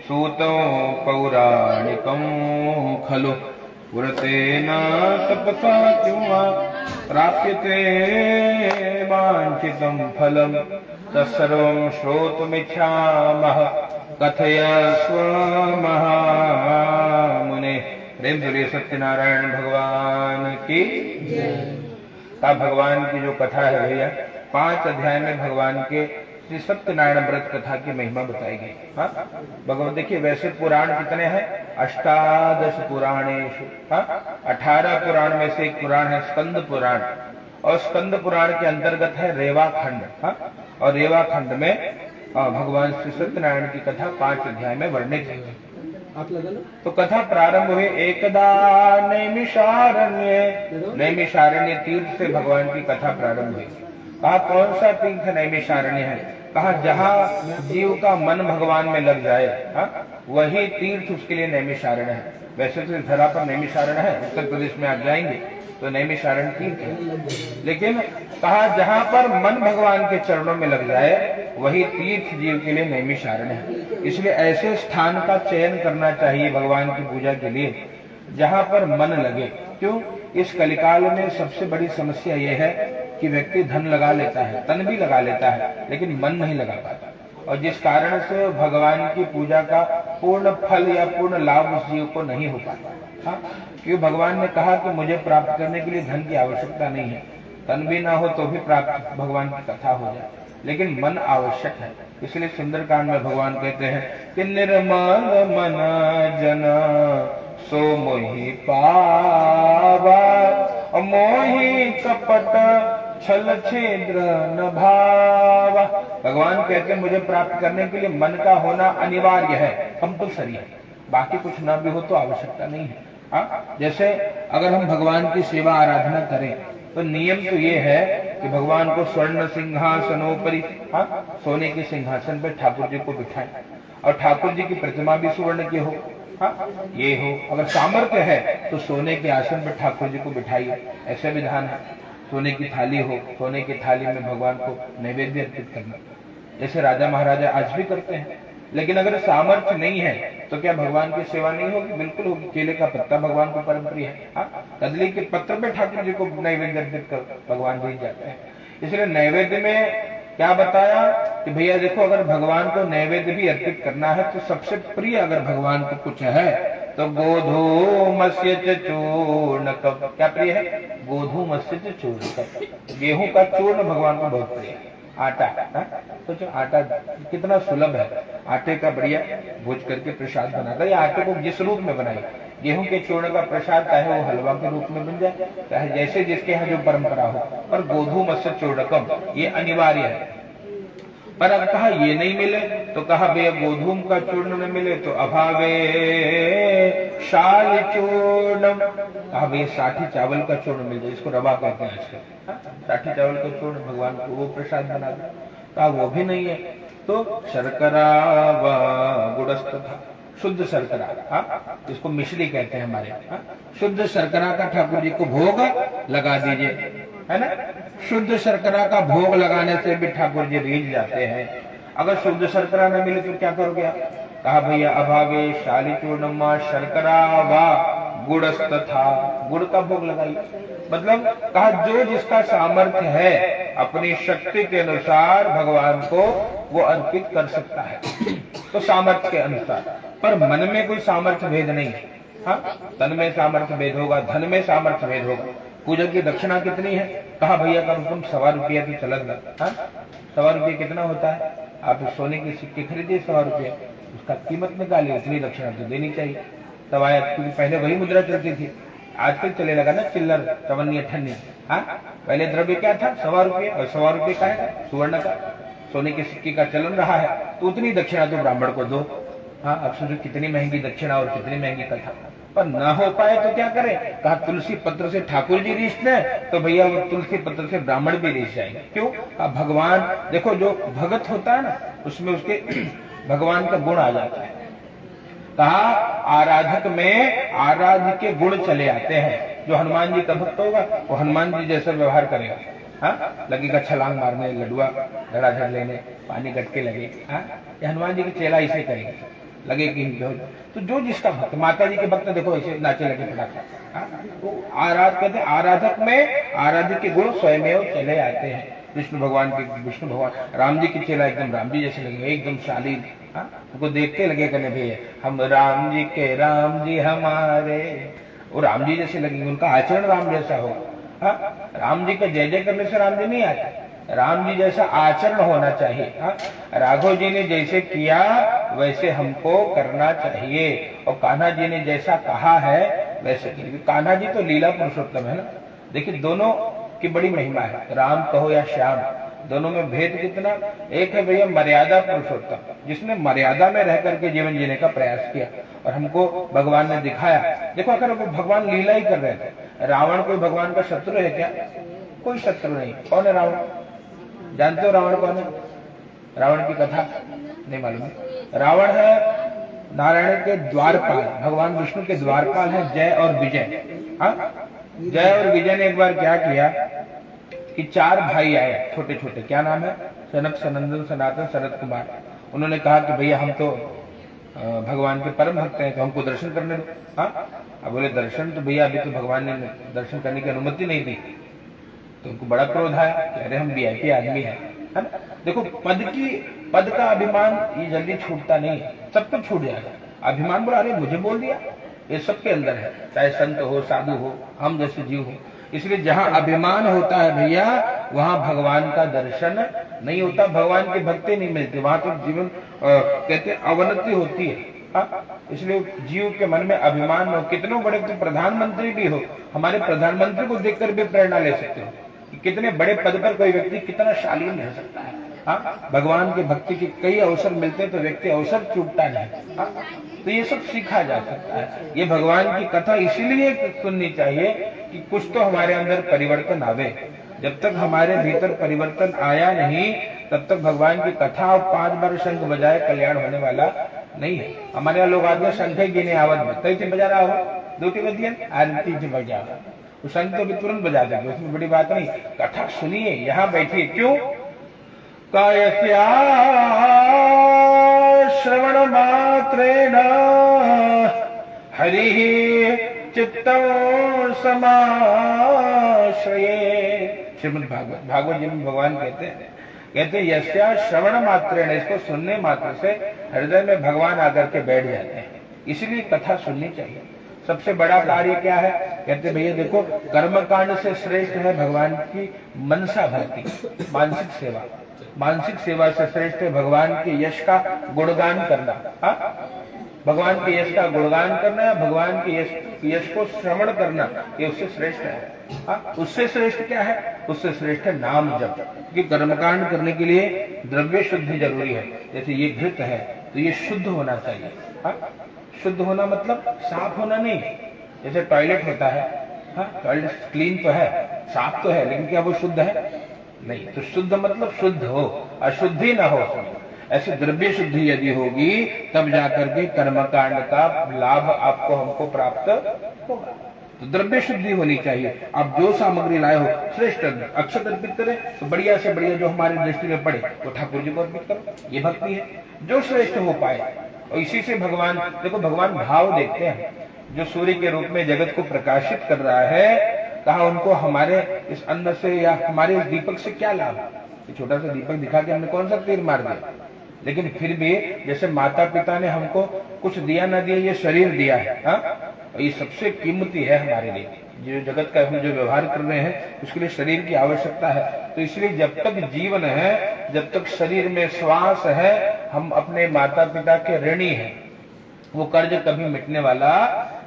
सूतो पौराणिकं खलु पुरतेन तपसा क्यों प्राप्यते वाञ्छितं फलं तत्सर्वं श्रोतुमिच्छामः कथयस्व महामुने। प्रेम बोलिए सत्यनारायण भगवान की। का भगवान की जो कथा है भैया 5 अध्याय में भगवान के श्री सत्यनारायण व्रत कथा की महिमा बताई गई। हाँ भगवान देखिए वैसे पुराण कितने हैं, 18 पुराणेषु। 18 पुराण में से एक पुराण है स्कंद पुराण, और स्कंद पुराण के अंतर्गत है रेवा खंड। और रेवा खंड में भगवान श्री सत्यनारायण की कथा 5 अध्याय में वर्णित है। आप लगा लो। तो कथा प्रारंभ हुई एकदा नैमिषारण्य तीर्थ से भगवान की कथा प्रारंभ हुई। कहा कौन सा तीर्थ नैमिषारण्य है? कहा जहाँ जीव का मन भगवान में लग जाए, वही तीर्थ उसके लिए नैमिषारण्य है। वैसे तो धरा पर नैमिषारण्य है, उत्तर प्रदेश में आप जाएंगे तो नैमिषारण्य तीर्थ है, लेकिन कहा जहाँ पर मन भगवान के चरणों में लग जाए वही तीर्थ जीव के लिए नैमिषारण्य है। इसलिए ऐसे स्थान का चयन करना चाहिए भगवान की पूजा के लिए जहाँ पर मन लगे। क्यों? इस कलिकाल में सबसे बड़ी समस्या यह है कि व्यक्ति धन लगा लेता है, तन भी लगा लेता है, लेकिन मन नहीं लगा पाता, और जिस कारण से भगवान की पूजा का पूर्ण फल या पूर्ण लाभ उस जीव को नहीं हो पाता। क्यों? भगवान ने कहा कि मुझे प्राप्त करने के लिए धन की आवश्यकता नहीं है, तन भी ना हो तो भी प्राप्त भगवान की कथा हो जाए, लेकिन मन आवश्यक है। इसलिए सुंदरकांड में भगवान कहते हैं कि निर्मल मन जन सो मोहि पावा, मोहि कपट छल छिद्र न भावा। भगवान कहते हैं मुझे प्राप्त करने के लिए मन का होना अनिवार्य है, कंपल्सरी है, बाकी कुछ ना भी हो तो आवश्यकता नहीं है। जैसे अगर हम भगवान की सेवा आराधना करें तो नियम तो ये है कि भगवान को स्वर्ण सिंहासनोपरि, सोने के सिंहासन पर ठाकुर जी को बिठाएं, और ठाकुर जी की प्रतिमा भी स्वर्ण की हो। ये हो, अगर सामर्थ्य है तो सोने के आसन पर ठाकुर जी को बिठाइए, ऐसा विधान है। सोने की थाली हो, सोने की थाली में भगवान को नैवेद्य अर्पित करना, जैसे राजा महाराजा आज भी करते हैं। लेकिन अगर सामर्थ्य नहीं है तो क्या भगवान की सेवा नहीं होगी? बिल्कुल होगी। केले का पत्ता भगवान को परम प्रिय है, कदली के पत्र पे ठाकुर जी को नैवेद्य अर्पित कर भगवान भेज जाते हैं। इसलिए नैवेद्य में क्या बताया कि भैया देखो, अगर भगवान को नैवेद्य भी अर्पित करना है तो सबसे प्रिय अगर भगवान को कुछ है तो गोधूमस्य चूर्ण। क्या प्रिय है? गोधूमस्य चूर्ण। गेहूं का चूर्ण भगवान को बहुत प्रिय है। आटा, तो जो आटा कितना सुलभ है, आटे का बढ़िया भूज करके प्रसाद बनाता है। या आटे को जिस रूप में बनाए, गेहूं के चूर्ण का प्रसाद चाहे वो हलवा के रूप में बन जाए, चाहे जैसे जिसके यहाँ जो परंपरा हो, पर गोधूमस्य चूर्णकम ये अनिवार्य है। पर अब कहा ये नहीं मिले तो कहा भैया गोधूम का चूर्ण न मिले तो अभावे शाल चूर्णम। कहा भैया साठी चावल का चूर्ण मिल जाए, इसको रवा कहते हैं आजकल। साठी चावल का चूर्ण भगवान को वो प्रसाद बना दे, कहा वो भी नहीं है तो शर्करा व गुड़स्त था, शुद्ध शर्करा, जिसको मिश्री कहते हैं हमारे, शुद्ध शर्करा का ठाकुर जी को भोग लगा दीजिए, है ना। शुद्ध शर्करा का भोग लगाने से भी ठाकुर जी रीझ जाते हैं। अगर शुद्ध शर्करा न मिले तो क्या करोगे? कहा भैया अभावे शाली चूर्णमा शर्करा व गुड़स्त था, गुड़ का भोग लगाइए। मतलब कहा जो जिसका सामर्थ्य है अपनी शक्ति के अनुसार भगवान को वो अर्पित कर सकता है, तो सामर्थ्य के अनुसार। पर मन में कोई सामर्थ्य भेद नहीं है। तन में सामर्थ्य भेद होगा, धन में सामर्थ्य भेद होगा। पूजा की दक्षिणा कितनी है? कहा भैया कम से कम 1.25 रुपया तो चलत ना। 1.25 रुपये कितना होता है? आप सोने के सिक्के खरीदिए 100 रुपये, उसका कीमत निकालिए, उतनी दक्षिणा तो देनी चाहिए। तब आया, क्योंकि पहले वही मुद्रा चलती थी, आजकल चले लगा ना चिल्लर, चवन्नी, अठन्नी। पहले द्रव्य क्या था? 1.25 रुपये, और 1.25 रुपये का है सुवर्ण का, सोने के सिक्के का चलन रहा है, तो उतनी दक्षिणा तो ब्राह्मण को दो। अब सोचो कितनी महंगी दक्षिणा और कितनी महंगी कथा। पर न हो पाए तो क्या करें? कहा तुलसी पत्र से ठाकुर जी रीछते हैं तो भैया वो तुलसी पत्र से ब्राह्मण भी रीछ जाएंगे। क्यों? भगवान देखो, जो भगत होता है ना उसमें उसके भगवान का गुण आ जाता है। कहा आराधक में आराध्य के गुण चले आते हैं। जो हनुमान जी का भक्त होगा वो हनुमान जी जैसा व्यवहार करेगा। लगेगा छलांग मारने, लडुआ धड़ाधड़ लेने, पानी गटके लगे, ये हनुमान जी की चेला इसे करेगा। लगे कि तो जो जिसका भक्त, माता जी के भक्त देखो ऐसे नाचे लगे फटाफट। तो कहते हैं आराधक में आराध्य के गुण स्वयं चले आते हैं। विष्णु भगवान राम जी के चेला एकदम राम जी जैसे लगे, एकदम शालीन। उनको देखते लगे कहने भैया हम राम जी के, राम जी हमारे, वो राम जी जैसे लगेंगे, उनका आचरण राम जैसा हो। राम जी का जय जय करने से राम जी नहीं आते, राम जी जैसा आचरण होना चाहिए। राघव जी ने जैसे किया वैसे हमको करना चाहिए, और कान्हा जी ने जैसा कहा है वैसे। कान्हा जी तो लीला पुरुषोत्तम है ना। देखिए दोनों की बड़ी महिमा है, राम कहो या श्याम, दोनों में भेद कितना। एक है भैया मर्यादा पुरुषोत्तम, जिसने मर्यादा में रह करके जीवन जीने का प्रयास किया, और हमको भगवान ने दिखाया। देखो अगर वो भगवान लीला ही कर रहे थे, रावण कोई भगवान का शत्रु है क्या? कोई शत्रु नहीं। कौन है रावण? जानते हो रावण कौन है? रावण की कथा नहीं मालूम है? रावण है नारायण के द्वारपाल, भगवान विष्णु के द्वारपाल है जय और विजय। जय और विजय ने एक बार क्या किया कि 4 भाई आए छोटे छोटे, क्या नाम है, सनक, सनंदन, सनातन, शरद कुमार। उन्होंने कहा कि भैया हम तो भगवान के परम भक्त हैं, तो हमको दर्शन करने दो। अब बोले दर्शन तो भैया अभी तो भगवान ने दर्शन करने की अनुमति नहीं दी। तो उनको बड़ा क्रोध आया कि अरे हम वीआईपी आदमी है ना। देखो पद का अभिमान ये जल्दी छूटता नहीं, सब कुछ छूट जाएगा। अभिमान बोला अरे मुझे बोल दिया, ये सबके अंदर है, चाहे संत हो, साधु हो, हम जैसे जीव हो। इसलिए जहां अभिमान होता है भैया वहां भगवान का दर्शन नहीं होता, भगवान की भक्ति नहीं मिलती, वहां तो जीवन कहते अवनति होती है। इसलिए जीव के मन में अभिमान हो, कितने बड़े तो प्रधानमंत्री भी हो, हमारे प्रधानमंत्री को देखकर भी प्रेरणा ले सकते हो कि कितने बड़े पद पर कोई व्यक्ति कितना शालीन रह सकता है। भगवान की भक्ति के कई अवसर मिलते हैं तो व्यक्ति अवसर चूकता नहीं। तो ये सब सीखा जा सकता है। ये भगवान की कथा इसीलिए सुननी चाहिए कि कुछ तो हमारे अंदर परिवर्तन आवे। जब तक हमारे भीतर परिवर्तन आया नहीं तब तक भगवान की कथा और 5 बार शंख बजाए कल्याण होने वाला नहीं है। हमारे यहाँ लोग आगे शंख गिने आवत में तई से बजा रहा हो, 2 बजिए आरती से बजा, तो शंख तो भी तुरंत बजा देंगे, उसमें बड़ी बात नहीं। कथा सुनिए, यहाँ बैठिए। क्यों? कायस्या श्रवण मात्रेण हरि चित्तं समाश्रये। श्रीमद् भागवत जी में भगवान कहते हैं यस्या श्रवण मात्रेण, इसको सुनने मात्र से हृदय में भगवान आकर के बैठ जाते हैं। इसलिए कथा सुननी चाहिए। सबसे बड़ा कार्य क्या है? कहते भैया देखो कर्मकांड से श्रेष्ठ है भगवान की मनसा भक्ति, मानसिक सेवा। मानसिक सेवा से श्रेष्ठ है भगवान के यश का गुणगान करना। भगवान के यश का गुणगान करना, भगवान के यश को श्रवण करना, ये उससे श्रेष्ठ है। उससे श्रेष्ठ क्या है? उससे श्रेष्ठ है नाम जप। कि कर्मकांड करने के लिए द्रव्य शुद्धि जरूरी है। जैसे ये घृत है तो ये शुद्ध होना चाहिए। शुद्ध होना मतलब साफ होना नहीं। जैसे टॉयलेट होता है, टॉयलेट क्लीन तो है, साफ तो है, लेकिन क्या वो शुद्ध है? नहीं। तो शुद्ध मतलब शुद्ध हो, अशुद्धि ना हो। ऐसे द्रव्य शुद्धि यदि होगी तब जाकर के कर्मकांड का लाभ आपको हमको प्राप्त होगा। तो द्रव्य शुद्धि होनी चाहिए। आप जो सामग्री लाए हो श्रेष्ठ अक्षत अर्पित करें, तो बढ़िया से बढ़िया जो हमारी दृष्टि में पड़े वो ठाकुर जी को अर्पित करो। ये भक्ति है जो श्रेष्ठ हो पाए। और इसी से भगवान, देखो भगवान भाव देखते हैं। जो सूर्य के रूप में जगत को प्रकाशित कर रहा है, कहा उनको हमारे इस अन्न से या हमारे इस दीपक से क्या लाभ? छोटा सा दीपक दिखा के हमने कौन सा तीर मार दिया? लेकिन फिर भी जैसे माता पिता ने हमको कुछ दिया ना दिया, ये शरीर दिया है। और ये सबसे कीमती है हमारे लिए। जो जगत का हम जो व्यवहार कर रहे हैं उसके लिए शरीर की आवश्यकता है। तो इसलिए जब तक जीवन है, जब तक शरीर में श्वास है, हम अपने माता पिता के ऋणी हैं। वो कर्ज कभी मिटने वाला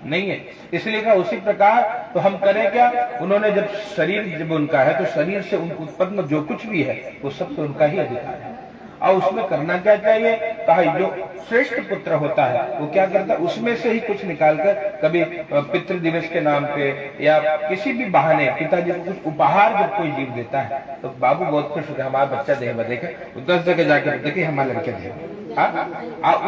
नहीं है। इसलिए कहा उसी प्रकार तो हम करें क्या? उन्होंने जब शरीर जब उनका है तो शरीर से उनको उत्पन्न जो कुछ भी है वो सब तो उनका ही अधिकार है। और उसमें करना क्या चाहिए? कहा जो श्रेष्ठ पुत्र होता है वो क्या करता है? उसमें से ही कुछ निकालकर, कभी पितृ दिवस के नाम पे या किसी भी बहाने पिताजी को कुछ उपहार जब कोई जीव देता है तो बाबू बहुत खुश होता है। हमारा बच्चा देख देखे 10 जगह जाके देखे हमारे लड़के दे,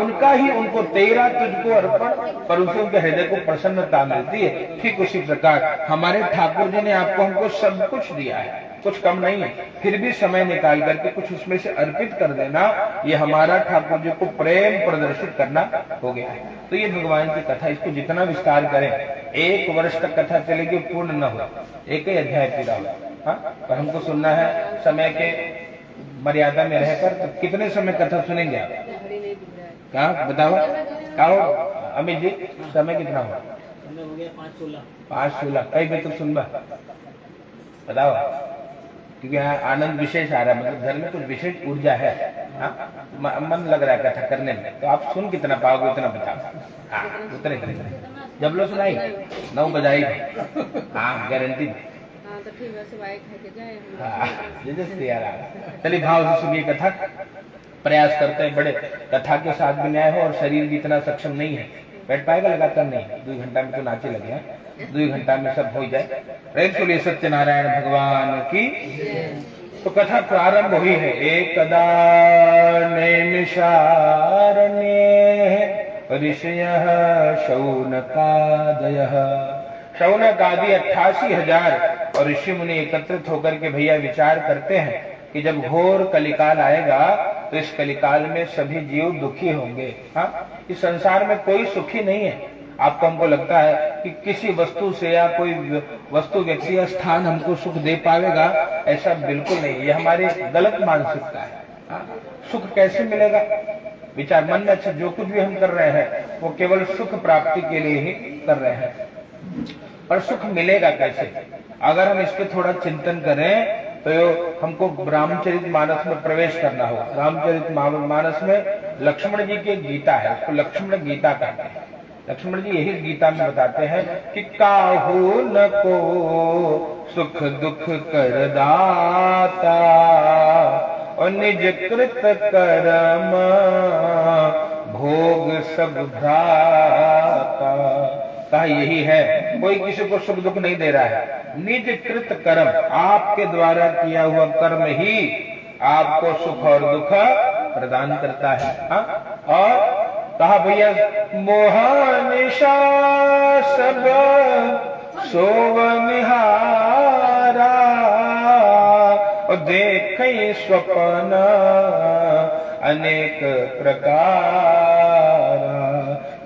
उनका ही उनको तेरा तुझको अर्पण, पर उनसे उनके हृदय को प्रसन्नता मिलती है। ठीक उसी प्रकार हमारे ठाकुर जी ने आपको हमको सब कुछ दिया है। कुछ कम नहीं है, फिर भी समय निकाल करके कुछ उसमें से अर्पित कर देना, ये हमारा ठाकुर जी को प्रेम प्रदर्शित करना हो गया है। तो ये भगवान की कथा, इसको जितना विस्तार करें, 1 वर्ष तक कथा चलेगी, पूर्ण न हो, एक ही अध्याय पूरा हो। हाँ, पर हमको सुनना है समय के मर्यादा में रहकर। तो कितने समय कथा सुनेंगे आप? कहा बताओ, कहो अमित जी, समय कितना हुआ? हो गया 5:16। 5:16 कई भी तो सुनबा बताओ, क्योंकि यहाँ आनंद विशेष आ रहा है, मतलब घर में कुछ विशेष ऊर्जा है। हाँ, मन लग रहा है कथा करने में, तो आप सुन कितना पाओगे उतना बताओ। हाँ, उतने जब लो सुनाई 9 बजाई। हाँ, गारंटी। तो ठीक है, सिवाय खा के जाए। चलिए भाव से सुनिए कथा, प्रयास करते हैं बड़े कथा के साथ भी न्याय हो, और शरीर भी इतना सक्षम नहीं है, बैठ पाएगा लगातार नहीं, 2 घंटा में तो नाचे लगे हैं, 2 घंटा में सब हो जाए। प्रेम सुनिए सत्यनारायण भगवान की। तो कथा प्रारंभ हुई है। एकदा नैमिषारण्ये ऋषयः शौनकादयः। शौनक आदि 88,000 और ऋषि मुनि एकत्रित होकर के भैया विचार करते हैं कि जब घोर कलिकाल आएगा तो इस कलिकाल में सभी जीव दुखी होंगे। हाँ, इस संसार में कोई सुखी नहीं है। आपको हमको लगता है कि किसी वस्तु से या कोई वस्तु व्यक्ति या स्थान हमको सुख दे पाएगा, ऐसा बिल्कुल नहीं। ये हमारी गलत मानसिकता है। हाँ, सुख कैसे मिलेगा? विचार मन में, अच्छा जो कुछ भी हम कर रहे हैं वो केवल सुख प्राप्ति के लिए ही कर रहे हैं, पर सुख मिलेगा कैसे? अगर हम इस पे थोड़ा चिंतन करें तो हमको रामचरितमानस में प्रवेश करना होगा। रामचरितमानस में लक्ष्मण जी की गीता है, उसको लक्ष्मण गीता कहते हैं। लक्ष्मण जी यही गीता में बताते हैं कि काहू न को सुख दुख कर दाता और निज कृत कर्म भोग सब भ्राता। कहा यही है, कोई किसी को सुख दुख नहीं दे रहा है। निज कृत कर्म, आपके द्वारा किया हुआ कर्म ही आपको सुख और दुख प्रदान करता है। हाँ? और कहा भैया मोहनिशा सब सोव निहारा और देख स्वप्न अनेक प्रकार।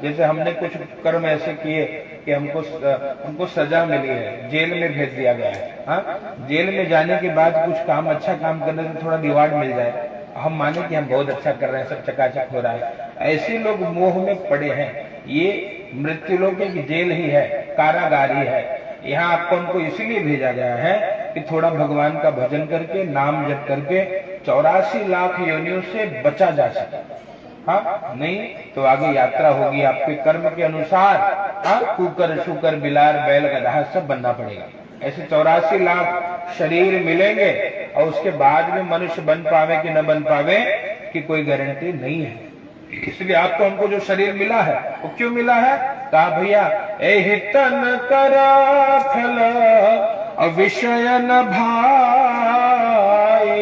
जैसे हमने कुछ कर्म ऐसे किए कि हमको सजा मिली है, जेल में भेज दिया गया है। हाँ, जेल में जाने के बाद कुछ काम, अच्छा काम करने से थोड़ा रिवार्ड मिल जाए, हम माने कि हम बहुत अच्छा कर रहे हैं, सब चकाचक हो रहा है। ऐसे लोग मोह में पड़े हैं। ये मृत्यु लोक की जेल ही है, कारागार ही है। यहाँ आपको हमको इसीलिए भेजा गया है कि थोड़ा भगवान का भजन करके, नाम जप करके 84 लाख योनियों से बचा जा सके। हाँ, नहीं तो आगे यात्रा होगी आपके कर्म के अनुसार। हाँ, कुकर शुकर बिलार बैल गधा सब बनना पड़ेगा। ऐसे 84 लाख शरीर मिलेंगे और उसके बाद में मनुष्य बन पावे कि न बन पावे कि कोई गारंटी नहीं है। इसलिए आपको हमको जो शरीर मिला है वो क्यों मिला है? कहा भैया एहि तन करा फल विषय न भाए।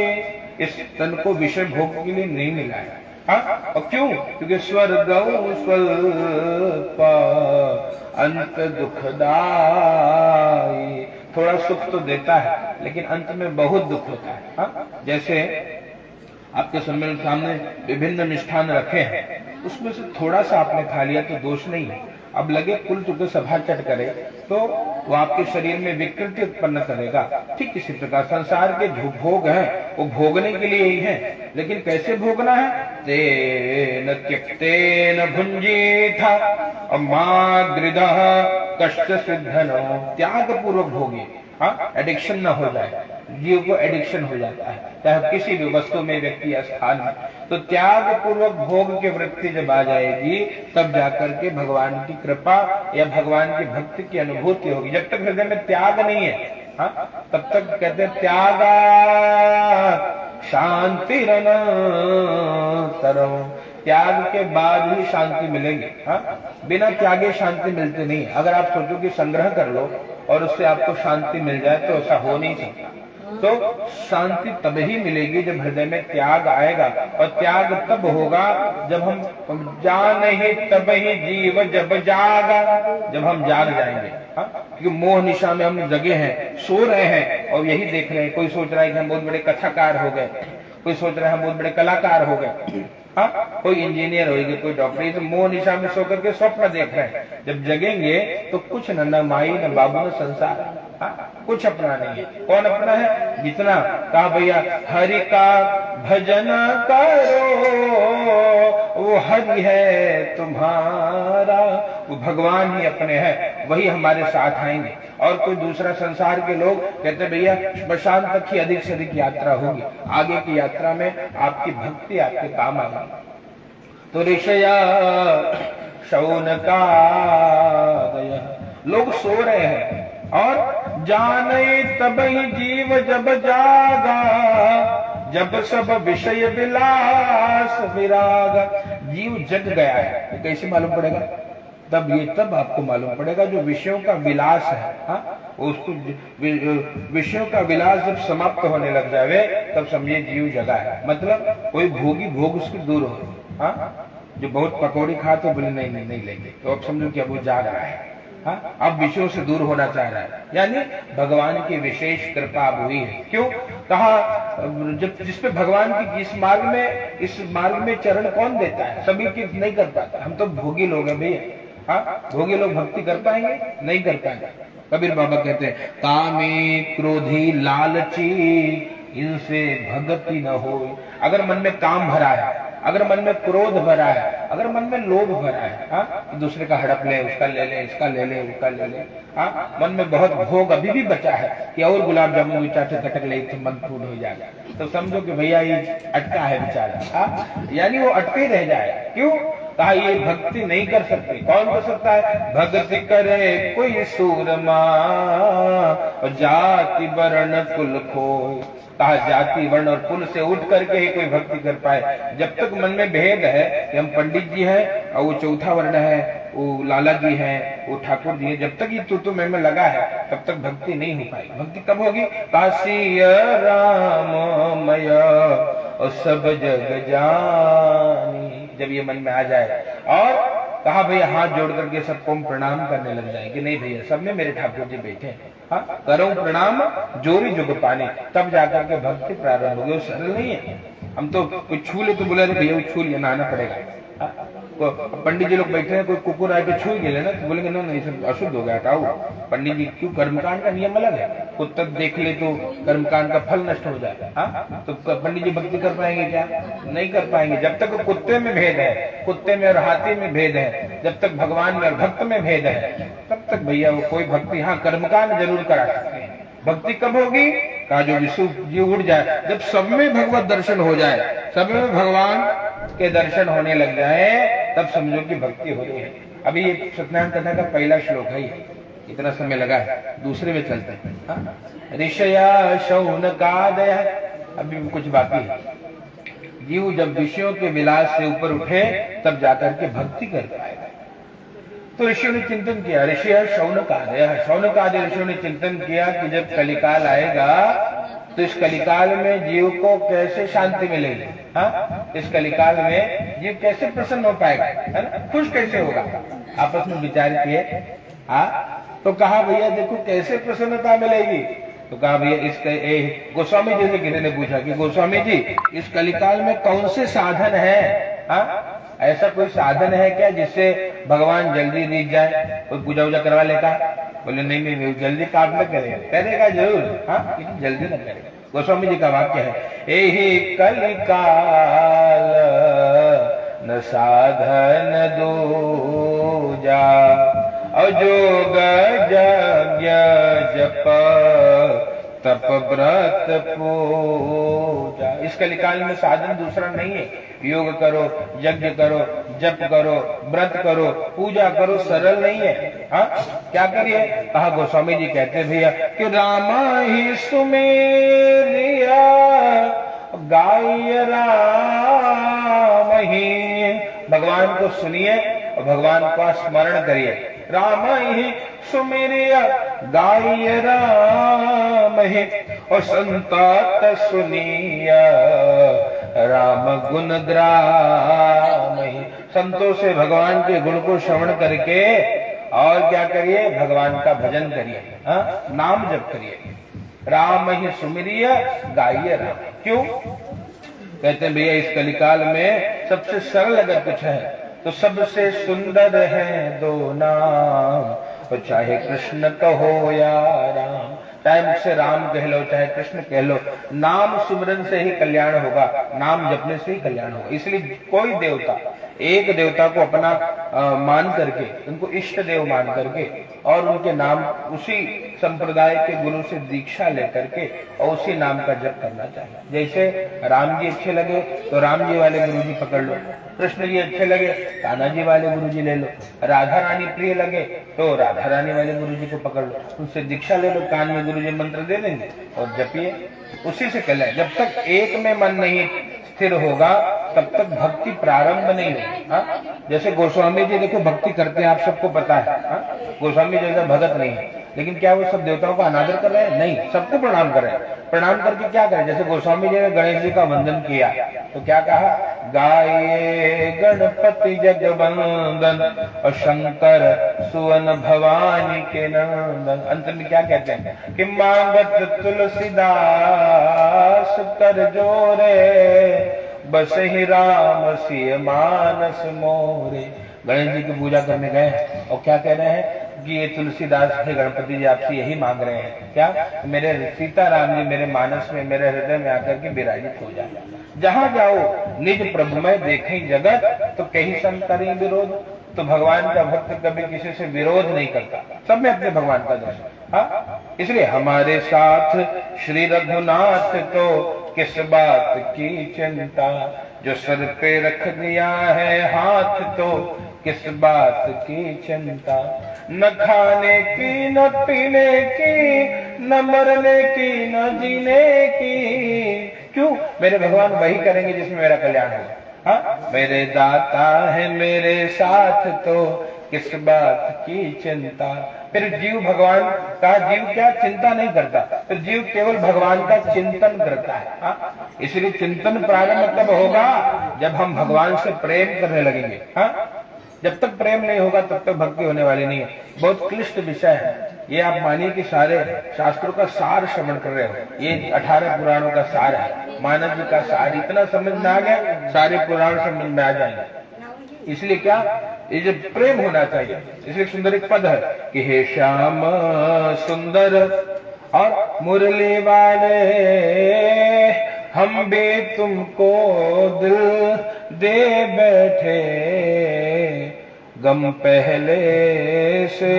इस तन को विषय भोग के लिए नहीं मिला है। हाँ, और क्यों? क्योंकि स्वर्ग स्वल्प अंत दुखदाई। थोड़ा सुख तो देता है लेकिन अंत में बहुत दुख होता है। हाँ? जैसे आपके सामने विभिन्न मिष्ठान रखे हैं, उसमें से थोड़ा सा आपने खा लिया तो दोष नहीं है। अब लगे कुल चुके सभा चट करे तो वो आपके शरीर में विकृति उत्पन्न करेगा। ठीक इसी प्रकार संसार के जो भोग हैं वो भोगने के लिए ही हैं, लेकिन कैसे भोगना है? तेन त्यक्तेन भुंजीथा और मां गृदः कष्ट सिद्धनो। त्याग पूर्वक भोगे। हाँ, एडिक्शन न हो जाए। जीव को एडिक्शन हो जाता है, चाहे किसी भी वस्तु में, व्यक्ति या स्थान में। तो त्याग पूर्वक भोग की वृत्ति जब आ जाएगी तब जाकर के भगवान की कृपा या भगवान की भक्ति की अनुभूति होगी। जब तक हृदय में त्याग नहीं है, हाँ, तब तक कहते हैं त्यागा शांति रनतरम। त्याग के बाद ही शांति मिलेगी। हाँ, बिना त्यागे शांति मिलती नहीं। अगर आप सोचो कि संग्रह कर लो और उससे आपको शांति मिल जाए तो ऐसा हो नहीं सकता। तो शांति तब ही मिलेगी जब हृदय में त्याग आएगा, और त्याग तब होगा जब हम जान ही तब ही जीव जब जागा, जब हम जाग जाएंगे। हाँ? क्योंकि मोह निशा में हम जगे हैं, सो रहे हैं और यही देख रहे हैं। कोई सोच रहा है कि हम बहुत बड़े कथाकार हो गए, कोई सोच रहा है हम बहुत बड़े कलाकार हो गए, हाँ, कोई इंजीनियर होगी, कोई डॉक्टर। तो मोह निशा में सो करके स्वप्न देख रहे हैं। जब जगेंगे तो कुछ न माई न बाबू न संसार, हाँ, कुछ अपना नहीं है। कौन अपना है? जितना कहा भैया हरि का भजन करो वो हरि है तुम्हारा, वो भगवान ही अपने हैं, वही हमारे साथ आएंगे। और कोई दूसरा संसार के लोग कहते भैया श्मशान तक ही अधिक से अधिक यात्रा होगी, आगे की यात्रा में आपकी भक्ति आपके काम आएगी। तो ऋषया शौनका लोग सो रहे हैं और जाने तब ही जीव जब जागा, जब सब विषय विलास विरागा। जीव जग गया है, तो कैसे मालूम पड़ेगा? तब आपको मालूम पड़ेगा जो विषयों का विलास है, हाँ, उसको विषयों का विलास जब समाप्त होने लग जाए तब समझिए जीव जगा है। मतलब कोई भोगी भोग उसकी दूर हो, हाँ, जो बहुत पकौड़ी खा तो बोले नहीं लेंगे, तो अब समझो कि अब वो जाग रहा है, हाँ, अब विषयों से दूर होना चाह रहा है। यानी भगवान की विशेष कृपा अब हुई है। क्यों? कहा जब जिसपे भगवान की इस मार्ग में चरण कौन देता है? सभी की नहीं कर पाता। हम तो भोगी लोग हैं भैया, हाँ, भोगी लोग भक्ति कर पाएंगे? नहीं कर पाएंगे। कबीर बाबा कहते हैं कामी क्रोधी लालची इनसे भक्ति न हो। अगर मन में काम भरा है, अगर मन में क्रोध भरा है, अगर मन में लोभ भरा है, हाँ, दूसरे का हड़प ले, उसका ले ले, इसका ले ले, उसका ले ले, हाँ, मन में बहुत भोग अभी भी बचा है कि और गुलाब जामुन चाटे कटक ले तो मन फूल हो जाएगा, तो समझो कि भैया ये अटका है बेचारा, हाँ, यानी वो अटके रह जाए। क्यों? कहा ये भक्ति नहीं कर सकते। कौन कर सकता है? भक्ति करे कोई सूरमा जाति वर्ण कुल खोए। कहा जाति वर्ण और कुल से उठ करके ही कोई भक्ति कर पाए। जब तक मन में भेद है कि हम पंडित जी हैं और वो चौथा वर्ण है, वो लाला जी हैं, वो ठाकुर जी हैं, जब तक ये तू में लगा है तब तक भक्ति नहीं हो पाएगी। भक्ति कब होगी? काशी राममय और सब जग जानी, जब ये मन में आ जाए। और कहा भैया हाथ जोड़ करके सबको हम प्रणाम करने लग जाए कि नहीं भैया सब में मेरे ठाकुर जी बैठे हैं, हाँ, करो प्रणाम जोरी जुग पानी, तब जाकर के भक्ति प्रारंभ होगी। वो सरल नहीं है। हम तो कोई छू ले तो बोले भैया छू लिया, नहाना पड़ेगा। पंडित जी लोग बैठे हैं, कोई कुकुर आके छू गए ना तो बोलेंगे नहीं सब अशुद्ध हो गया, हटाओ। पंडित जी क्यों? कर्मकांड का नियम अलग है। कुत्ता देख ले तो कर्मकांड का फल नष्ट हो जाए, हाँ, तो पंडित जी भक्ति कर पाएंगे क्या? नहीं कर पाएंगे। जब तक कुत्ते में भेद है, कुत्ते में और हाथी में भेद है, जब तक भगवान में और भक्त में भेद है, तब तक भैया वो कोई भक्ति, हाँ, कर्मकांड जरूर करा सकते हैं। भक्ति कब होगी? का जो विश्व जीव उड़ जाए, जब सब में भगवत दर्शन हो जाए, सब में भगवान के दर्शन होने लग जाए, तब समझो कि भक्ति हो रही है। अभी ये सत्यनारायण कथा का पहला श्लोक है, इतना समय लगा है, दूसरे में चलते हैं। हाँ? ऋषया शौनकादय, अभी भी कुछ बाकी है। जीव जब विषयों के विलास से ऊपर उठे तब जाकर के भक्ति कर पाएगा। तो ऋषियों ने चिंतन किया, ऋषि शौनकादय ऋषियों ने चिंतन किया कि जब कलिकाल आएगा तो इस कलिकाल में जीव को कैसे शांति मिलेगी, हाँ, इस कलिकाल में जीव कैसे प्रसन्न हो पाएगा, है ना, खुश कैसे होगा। आपस में विचार किए, हाँ, तो कहा भैया देखो कैसे प्रसन्नता मिलेगी। तो कहा भैया इसका गोस्वामी जी से किसी ने पूछा कि गोस्वामी जी इस कलिकाल में कौन से साधन है, हाँ, ऐसा कोई साधन है क्या जिससे भगवान जल्दी दिख जाए? कोई पूजा वूजा करवा लेता? बोले नहीं जल्दी काम न करेगा, करेगा जरूर, हाँ, लेकिन जल्दी न करेगा। गोस्वामी जी का वाक्य है, एहि कलिकाल न साधन दूजा अजोग यज्ञ जप तप व्रत पूजा। इस कलिकाल में साधन दूसरा नहीं है। योग करो, यज्ञ करो, जप करो, व्रत करो, पूजा करो, सरल नहीं है। हाँ, क्या करिए? कहा गोस्वामी जी कहते भैया कि रामा ही सुमेरिया गाय राम ही, भगवान को सुनिए और भगवान का स्मरण करिए। राम ही सुमेरिया गाय राम ही और संतात सुनिया राम गुण द्राम ही। संतों से भगवान के गुण को श्रवण करके और क्या करिए, भगवान का भजन करिए, हाँ, नाम जप करिए। राम ही सुमिरिय गाइए राम। क्यों कहते हैं भैया, इस कलिकाल में सबसे सरल अगर कुछ है तो सबसे सुंदर है दो नाम, और चाहे कृष्ण कहो या राम, चाहे मुझसे राम कह लो चाहे कृष्ण कह लो, नाम सुमरन से ही कल्याण होगा, नाम जपने से ही कल्याण होगा। इसलिए कोई देवता, एक देवता को अपना मान करके, उनको इष्ट देव मान करके, और उनके नाम उसी संप्रदाय के गुरु से दीक्षा लेकर के और उसी नाम का जप करना चाहिए। जैसे राम जी अच्छे लगे तो राम जी वाले गुरु जी पकड़ लो, कृष्ण जी अच्छे लगे कान्हा जी वाले गुरु जी ले लो, राधा रानी प्रिय लगे तो राधा रानी वाले गुरु जी को पकड़ लो, उनसे दीक्षा ले लो, कान में गुरु जी मंत्र दे देंगे और जपिए, उसी से कल्याण। जब तक एक में मन नहीं स्थिर होगा तब तक भक्ति प्रारंभ नहीं होगी। हाँ, जैसे गोस्वामी जी देखो भक्ति करते हैं, आप सबको पता है। हाँ, गोस्वामी जैसा भगत नहीं है, लेकिन क्या वो सब देवताओं का अनादर कर रहे हैं? नहीं, सबको प्रणाम कर रहे हैं। प्रणाम करके क्या करें? जैसे गोस्वामी जी ने गणेश जी का वंदन किया तो क्या कहा, गाये गणपति जगवंदन और शंकर सुवन भवानी के नंदन। अंत में क्या कहते हैं कि मांगत तुलसीदास कर जोरे, बस ही राम सिय मानस मोरे। गणेश जी की पूजा करने गए और क्या कह रहे हैं कि ये तुलसीदास है गणपति जी आपसे यही मांग रहे हैं, क्या मेरे सीताराम जी मेरे मानस में, मेरे हृदय में आकर के विराजित हो जाए। जहां जाओ निज प्रभुमय देखें जगत, तो कहीं संत करें विरोध। तो भगवान का भक्त कभी किसी से विरोध नहीं करता, सब में अपने भगवान का दर्शन। हाँ, इसलिए हमारे साथ श्री रघुनाथ तो किस बात की चिंता, जो सर पे रख दिया है हाथ तो किस बात की चिंता, न खाने की न पीने की न मरने की न जीने की। क्यों? मेरे भगवान वही करेंगे जिसमें मेरा कल्याण है। हाँ, मेरे दाता है मेरे साथ तो किस बात की चिंता। फिर जीव भगवान का, जीव क्या चिंता नहीं करता, तो जीव केवल भगवान का चिंतन करता है। हाँ, इसलिए चिंतन प्रारंभ तब होगा जब हम भगवान से प्रेम करने लगेंगे। हाँ, जब तक प्रेम नहीं होगा तब तक भक्ति होने वाली नहीं है। बहुत क्लिष्ट विषय है ये, आप मानिए कि सारे शास्त्रों का सार श्रवण कर रहे हो। ये 18 पुराणों का सार है, मानव जी का सार। इतना समझ में आ गया, सारे पुराण समझ में आ जाएंगे। इसलिए क्या, ये जो प्रेम होना चाहिए। इसलिए सुंदर एक पद है कि हे श्याम सुंदर और मुरली वाले, हम भी तुमको दिल दे बैठे, गम पहले से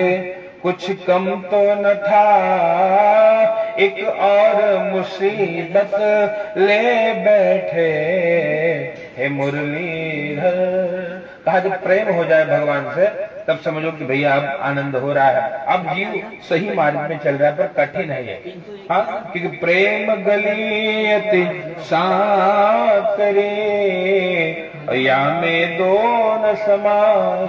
कुछ कम तो न था, एक और मुसीबत ले बैठे, हे मुरलीधर। कहा जब प्रेम हो जाए भगवान से तब समझो कि भैया अब आनंद हो रहा है, अब जीव सही मार्ग में चल रहा है, पर कठिन है ये। हाँ, क्योंकि प्रेम गलियति साकरे या में दोनों समान।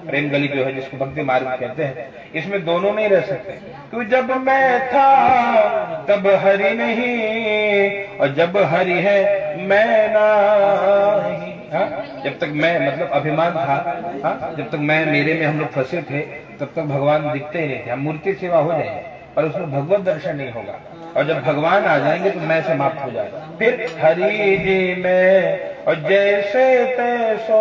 प्रेम गली जो है जिसको भक्ति मार्ग कहते हैं, इसमें दोनों नहीं रह सकते। क्योंकि जब मैं था तब हरि नहीं, और जब हरि है मैं नहीं। हाँ, जब तक मैं मतलब अभिमान था, हाँ, जब तक मैं मेरे में हम लोग फंसे थे तब तक भगवान दिखते ही नहीं थे। हम मूर्ति सेवा हो जाए पर उसमें भगवत दर्शन नहीं होगा, और जब भगवान आ जाएंगे तो मैं समाप्त हो जाएगा। फिर हरि जी में और जैसे तैसो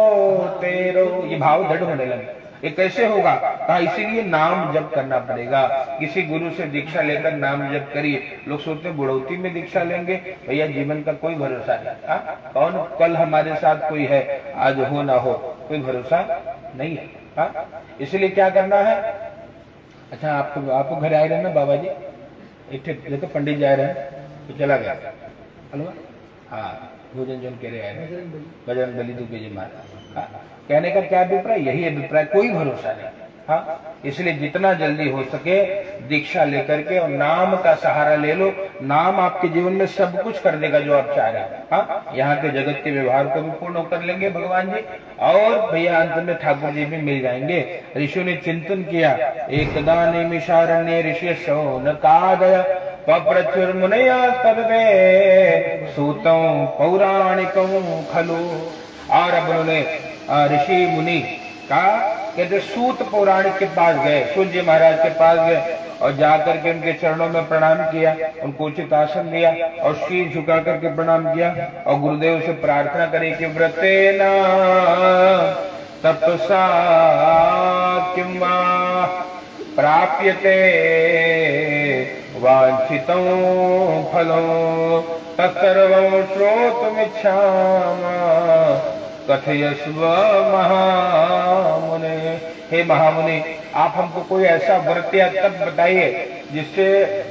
तेरो, ये भाव दृढ़ होने लगे। ये कैसे होगा? कहा इसीलिए नाम जप करना पड़ेगा। किसी गुरु से दीक्षा लेकर नाम जप करिए। लोग सोचते हैं बुढ़ौती में दीक्षा लेंगे, भैया जीवन का कोई भरोसा नहीं। हाँ, कौन कल हमारे साथ कोई है, आज हो ना हो, कोई भरोसा नहीं है। हाँ, इसलिए क्या करना है। अच्छा, आपको घर आए रहे ना बाबा जी, एक देखो पंडित जा रहे हैं तो चला गया हलवा। हाँ, भोजन जन कह रहे हैं, बजरंग बली तू जी मारा। हाँ, कहने का क्या अभिप्राय? यही अभिप्राय, कोई भरोसा नहीं। हाँ, इसलिए जितना जल्दी हो सके दीक्षा लेकर के और नाम का सहारा ले लो। नाम आपके जीवन में सब कुछ कर देगा जो आप चाह रहे हैं। हाँ, यहाँ के जगत के व्यवहार को भी पूर्ण कर लेंगे भगवान जी, और भैया अंत में ठाकुर जी भी मिल जाएंगे। ऋषियों ने चिंतन किया, एकदा निमिषारण्य ऋषि शौनकादय प्रचुर मुनया सर्वे सूतों पौराणिकों खलु। और अब उन्होंने ऋषि मुनि का कहते सूत पौराणिक के पास गए, सूत जी महाराज के पास गए और जाकर के उनके चरणों में प्रणाम किया, उनको उचित आसन दिया और शीर झुका करके प्रणाम किया और गुरुदेव से प्रार्थना करी कि व्रतेना तपसा किं वा प्राप्यते वांछितं फलं तत्सर्वं श्रोतुमिच्छामि कथयस्व महामुने। हे महामुनि, आप हमको कोई ऐसा व्रत या तप बताइए जिससे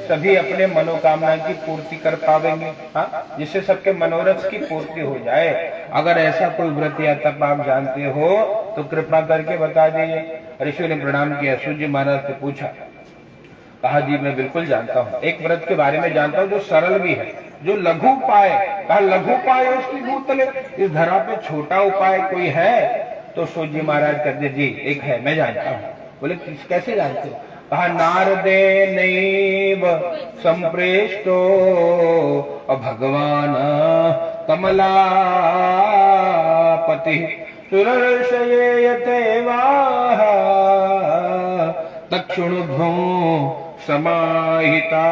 सभी अपने मनोकामना की पूर्ति कर पावेंगे, हाँ, जिससे सबके मनोरथ की पूर्ति हो जाए। अगर ऐसा कोई व्रत या तप आप जानते हो तो कृपा करके बता दीजिए। ऋषि ने प्रणाम किया, सूत जी महाराज से पूछा, कहा जी मैं बिल्कुल जानता हूँ, एक व्रत के बारे में जानता हूँ जो सरल भी है, जो लघु उपाय। कहा लघु उपाय उसकी भूतले, इस धरा पे छोटा उपाय कोई है? तो सूत जी महाराज कहते जी एक है, मैं जानता हूँ। बोले कैसे जानते हो? कहा नारदे नैव संप्रेष्टो भगवान कमलापति सुरर्षये वाह तक्षुणुभ्यो समाहिता।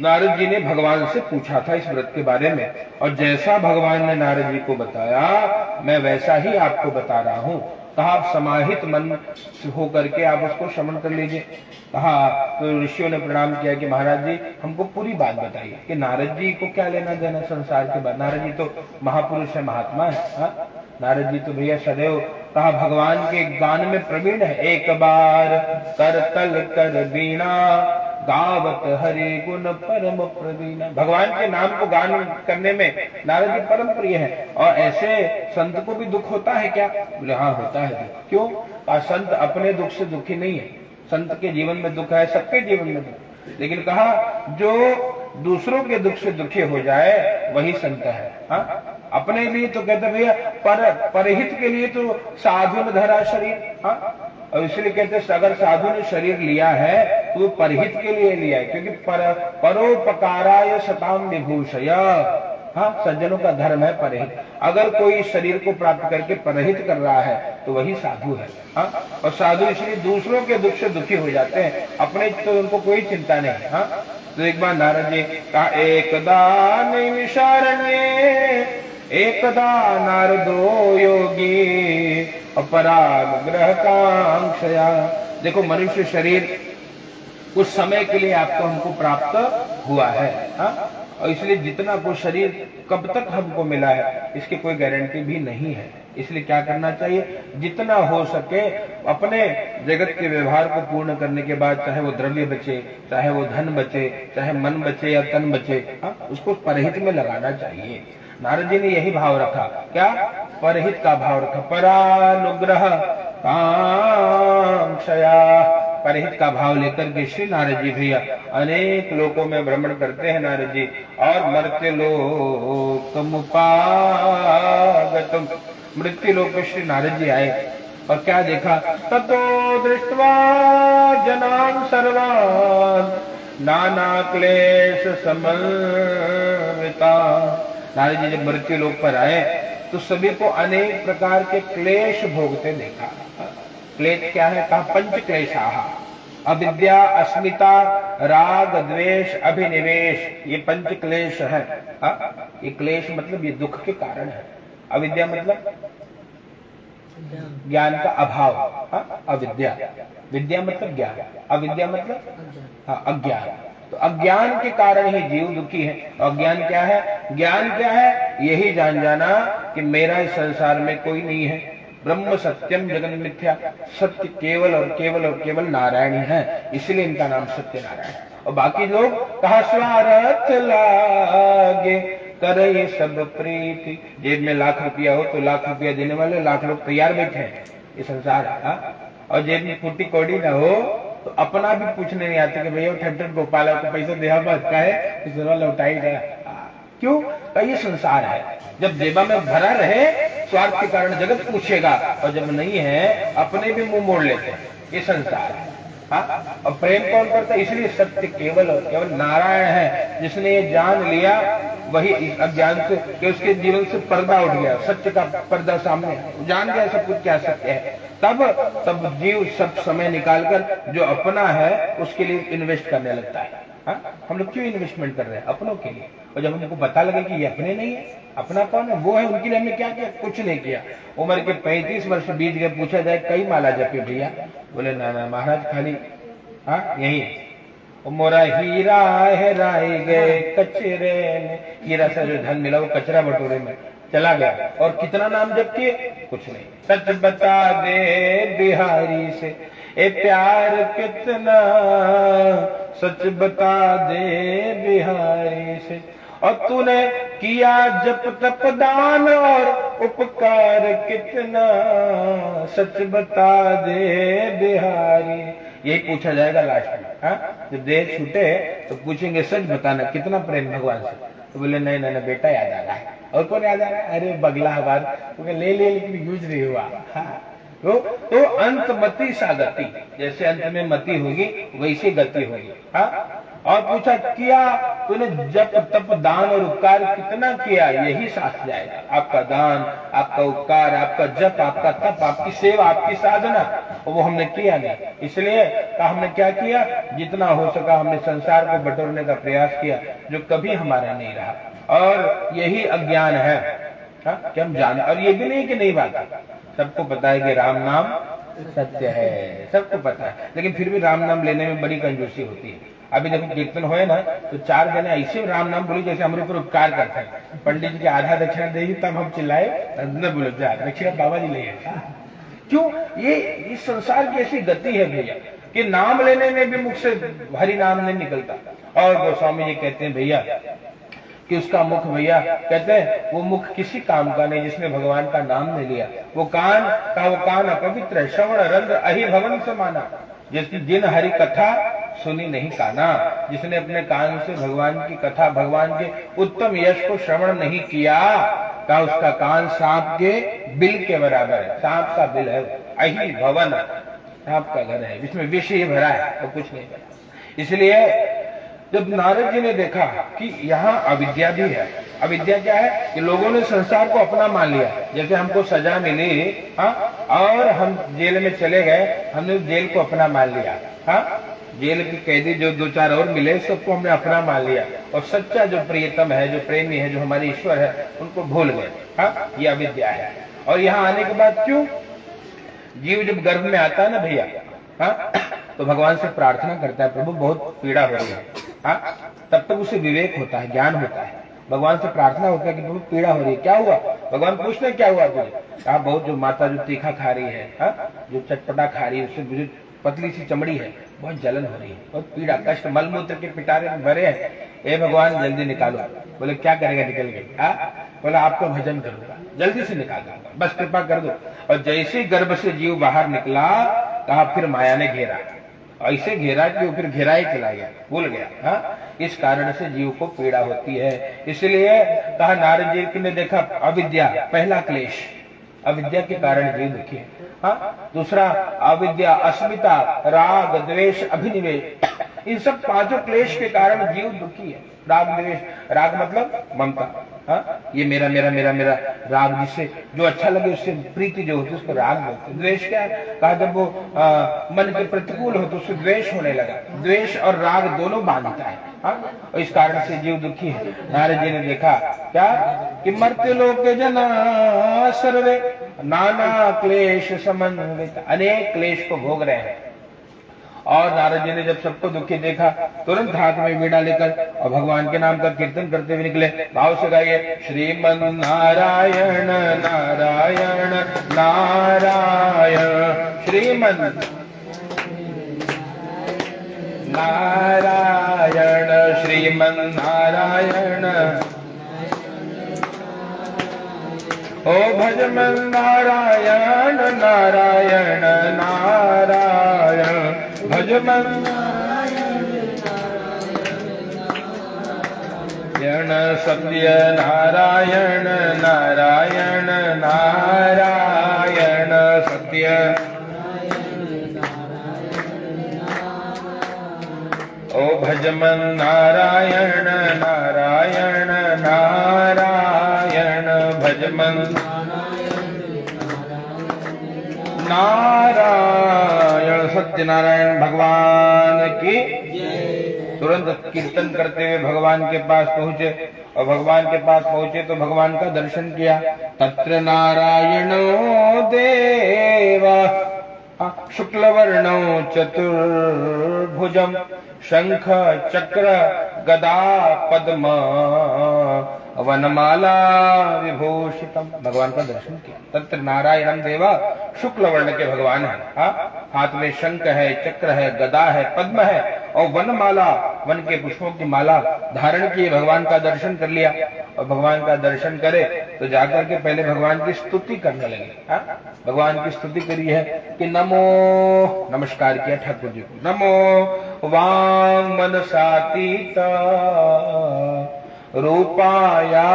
नारद जी ने भगवान से पूछा था इस व्रत के बारे में और जैसा भगवान ने नारद जी को बताया मैं वैसा ही आपको बता रहा हूँ। कहा आप समाहित मन होकर के आप उसको श्रवण कर लीजिए। कहा तो ऋषियों ने प्रणाम किया कि महाराज जी हमको पूरी बात बताइए कि नारद जी को क्या लेना देना संसार के बाद। नारद जी तो महापुरुष है, महात्मा है, हाँ? नारद जी तो भैया सदैव कहा भगवान के गान में प्रवीण है। एक बार कर तल कर बीणा गावत हरि गुण परम प्रवीण। भगवान के नाम को गान करने में नारद जी परम प्रिय है। और ऐसे संत को भी दुख होता है क्या? बोले हाँ होता है। क्यों? संत अपने दुख से दुखी नहीं है, संत के जीवन में दुख है, सबके जीवन में दुख, लेकिन कहा जो दूसरों के दुख से दुखी हो जाए वही संत है। हाँ? अपने लिए तो कहते भैया परहित के लिए तो साधु ने धरा शरीर, हाँ? और इसलिए कहते अगर साधु ने शरीर लिया है तो वो परहित के लिए लिया है, क्योंकि परोपकाराय सताम विभूषय, हाँ, सज्जनों का धर्म है परहित। अगर कोई शरीर को प्राप्त करके परहित कर रहा है तो वही साधु है, हाँ? और साधु इसलिए दूसरों के दुख से दुखी हो जाते हैं, अपने तो उनको कोई चिंता नहीं, हाँ? तो एक बार नारद जी का एकदा नैमिषारण्ये एकदा नारदो योगी अपरानुग्रह कांक्षया। देखो मनुष्य शरीर कुछ समय के लिए आपको हमको प्राप्त हुआ है, हाँ? और इसलिए जितना को शरीर कब तक हमको मिला है इसकी कोई गारंटी भी नहीं है। इसलिए क्या करना चाहिए, जितना हो सके अपने जगत के व्यवहार को पूर्ण करने के बाद, चाहे वो द्रव्य बचे, चाहे वो धन बचे, चाहे मन बचे या तन बचे, हाँ? उसको परहित में लगाना चाहिए। नारद जी ने यही भाव रखा, क्या? परहित का भाव रखा। परानुग्रह कांक्षया, परहित का भाव लेकर के श्री नारद जी भैया अनेक लोकों में भ्रमण करते हैं नारद जी, और मर्त्य लोकमुपागतम, मृत्यु लोक में श्री नारद जी आए और क्या देखा? ततो दृष्ट्वा जनान सर्वान नाना क्लेश समन्विता। नारद जी जब मृत्यु लोक पर आए तो सभी को अनेक प्रकार के क्लेश भोगते देखा। क्लेश क्या है? कहा पंच क्लेशाः, अविद्या, अस्मिता, राग, द्वेष, अभिनिवेश, ये पंच क्लेश है। ये क्लेश मतलब ये दुख के कारण है। अविद्या मतलब ज्ञान का अभाव, हाँ? अविद्या, विद्या मतलब ज्ञान, अविद्या मतलब हाँ अज्ञान। तो अज्ञान के कारण ही जीव दुखी है। और ज्ञान क्या है? ज्ञान क्या है? यही जान जाना कि मेरा इस संसार में कोई नहीं है, ब्रह्म सत्यम जगन मिथ्या, सत्य केवल और केवल और केवल नारायण ही है, इसलिए इनका नाम सत्य नारायण। और बाकी लोग कहा स्वार्थ लागे करे सब प्रीति। जेब में लाख रुपया हो तो लाख रुपया देने वाले लाख लोग तैयार बैठे हैं, ये संसार है। और जेब में फूटी कौड़ी ना हो तो अपना भी पूछने नहीं आते कि भैया ठट्टर गोपाल को पैसा देहा बस का है, इस लौटाई गया। क्यों? ये संसार है। जब जेबा में भरा रहे स्वार्थ के कारण जगत पूछेगा, और जब नहीं है अपने भी मुंह मोड़ लेते हैं, ये संसार है। हाँ, और प्रेम कौन करता है? इसलिए सत्य केवल और केवल नारायण है। जिसने ये जान लिया वही इस अज्ञान से कि उसके जीवन से पर्दा उठ गया, सत्य का पर्दा सामने जान गया सब कुछ क्या सत्य है। तब जीव सब समय निकालकर जो अपना है उसके लिए इन्वेस्ट करने लगता है। हाँ? हम लोग क्यों इन्वेस्टमेंट कर रहे हैं? अपनों के लिए। और जब हमको पता लगे कि ये अपने नहीं है, अपना कौन है? वो है, उनके लिए हमने क्या किया? कुछ नहीं किया। उम्र के 35 वर्ष बीत गए, पूछा जाए कई माला जपे भैया? बोले ना महाराज खाली यही मोरा हीरा है राय गए कचरे में। हीरा से जो धन मिला वो कचरा बटोरे में चला गया। और कितना नाम जप किए? कुछ नहीं। सच बता दे बिहारी से ए प्यार कितना, सच बता दे बिहारी से। और तूने किया जप तप दान और उपकार कितना, सच बता दे बिहारी। यही पूछा जाएगा लास्ट में। जब देह छूटे तो पूछेंगे सच बताना कितना प्रेम भगवान से? तो बोले नहीं नहीं बेटा याद आ रहा है। और कौन याद आ रहा है? अरे बगला हवार तो ले लेकिन यूज नहीं हुआ। तो अंतमति सा गति, जैसे अंत में मति होगी वैसी गति होगी। और पूछा किया तूने जप तप दान और उपकार कितना किया? यही साथ जाएगा। आपका दान, आपका उपकार, आपका जप, आपका तप, आपकी सेवा, आपकी साधना, वो हमने किया नहीं। इसलिए हमने क्या किया? जितना हो सका हमने संसार को बटोरने का प्रयास किया, जो कभी हमारा नहीं रहा। और यही अज्ञान है कि हम जान। और ये भी नहीं कि नहीं बात, सबको पता है कि राम नाम सत्य है, सबको पता है। लेकिन फिर भी राम नाम लेने में बड़ी कंजूसी होती है। अभी देखो कीर्तन होए ना तो 4 जने ऐसे राम नाम बोली जैसे हमारे ऊपर उपकार करते हैं। पंडित जी के आधा दक्षिणा देगी तब हम चिल्लाए न बोलो जा दक्षिणा बाबा जी ले। क्यों? ये इस संसार की ऐसी गति है भैया कि नाम लेने में भी मुख से हरि नाम नहीं निकलता। और गोस्वामी जी कहते हैं भैया कि उसका मुख भैया कहते हैं वो मुख किसी काम का नहीं जिसने भगवान का नाम नहीं लिया। वो कान अपवित्र श्रवण रंध्र अहि भवन से माना। जिन हरि कथा सुनी नहीं काना, जिसने अपने कान से भगवान की कथा, भगवान के उत्तम यश को श्रवण नहीं किया, का उसका कान सांप के बिल के बराबर है। सांप का बिल है, अहि भवन सांप का घर है, जिसमें विष ही भरा है और कुछ नहीं भरा। इसलिए जब नारद जी ने देखा कि यहाँ अविद्या भी है। अविद्या क्या है? कि लोगों ने संसार को अपना मान लिया। जैसे हमको सजा मिली और हम जेल में चले गए, हमने जेल को अपना मान लिया। जेल के कैदी जो 2-4 और मिले सबको हमने अपना मान लिया। और सच्चा जो प्रियतम है, जो प्रेमी है, जो हमारे ईश्वर है, उनको भूल गए। ये अविद्या है। और यहाँ आने के बाद क्यों? जीव जब गर्भ में आता है ना भैया, तो भगवान से प्रार्थना करता है प्रभु बहुत पीड़ा हो रही है। तब तक उसे विवेक होता है, ज्ञान होता है। भगवान से प्रार्थना होता है कि प्रभु पीड़ा हो रही है, क्या हुआ? भगवान पूछते हैं क्या हुआ तुझे? बहुत जो माता जो तीखा खा रही है, जो चटपटा खा रही है, उससे पतली सी चमड़ी है, बहुत जलन हो रही है, बहुत पीड़ा कष्ट, मलमूत्र के पिटारे में भरे हैं। ए भगवान जल्दी निकालो। बोले क्या करेगा निकल के? बोला आपका भजन करूंगा, जल्दी से निकाल दूंगा, बस कृपा कर दो। और जैसे गर्भ से जीव बाहर निकला कहा फिर माया ने घेरा, ऐसे घेरा कि वो फिर घेरा ही चला गया, भूल गया। इस कारण से जीव को पीड़ा होती है। इसलिए कहा नारद जी ने देखा अविद्या पहला क्लेश, अविद्या के कारण जीव दुखी है। दूसरा अविद्या, अस्मिता, राग, द्वेष, अभिनिवेश, इन सब 5 क्लेश के कारण जीव दुखी है। राग द्वेष, राग मतलब ममता, ये मेरा मेरा मेरा मेरा राग, जिससे जो अच्छा लगे उससे प्रीति जो होती है उसको राग बोलते। द्वेष क्या है? कहा जब वो मन के प्रतिकूल हो तो उससे द्वेष होने लगा। द्वेष और राग दोनों बांधता है। और इस कारण से जीव दुखी है। नारद जी ने देखा क्या कि मर्त्य लोक जना सर्वे नाना क्लेश समन्वित, अनेक क्लेश को भोग रहे हैं। और नारद जी ने जब सबको दुखी देखा तुरंत हाथ में वीणा लेकर और भगवान के नाम का कीर्तन करते हुए निकले। भाव से गाइए श्रीमन नारायण नारायण नारायण, श्रीमन नारायण श्रीमन नारायण, ओ भजमन नारायण नारायण नारायण, भजमन नारायण सत्य नारायण नारायण नारायण सत्य, भजमन नारायण नारायण नारायण भजमन नारायण। सत्यनारायण भगवान की तुरंत कीर्तन करते हुए भगवान के पास पहुंचे और भगवान के पास पहुंचे तो भगवान का दर्शन किया। तत्र नारायणो देवा शुक्लवर्णो चतुर्भुजम शंख चक्र गदा पद्म वनमाला विभूषितम। भगवान का दर्शन किया। तत्र नारायणम देवा शुक्ल वर्ण के भगवान है। हाथ में शंख है, चक्र है, गदा है, पद्म है और वनमाला, वन के पुष्पों की माला धारण किए भगवान का दर्शन कर लिया। और भगवान का दर्शन करे तो जाकर के पहले भगवान की स्तुति करने लगे। भगवान की स्तुति करी है कि नमो, नमस्कार किया ठाकुर जी को, नमो वांग मनसातीत रूपाया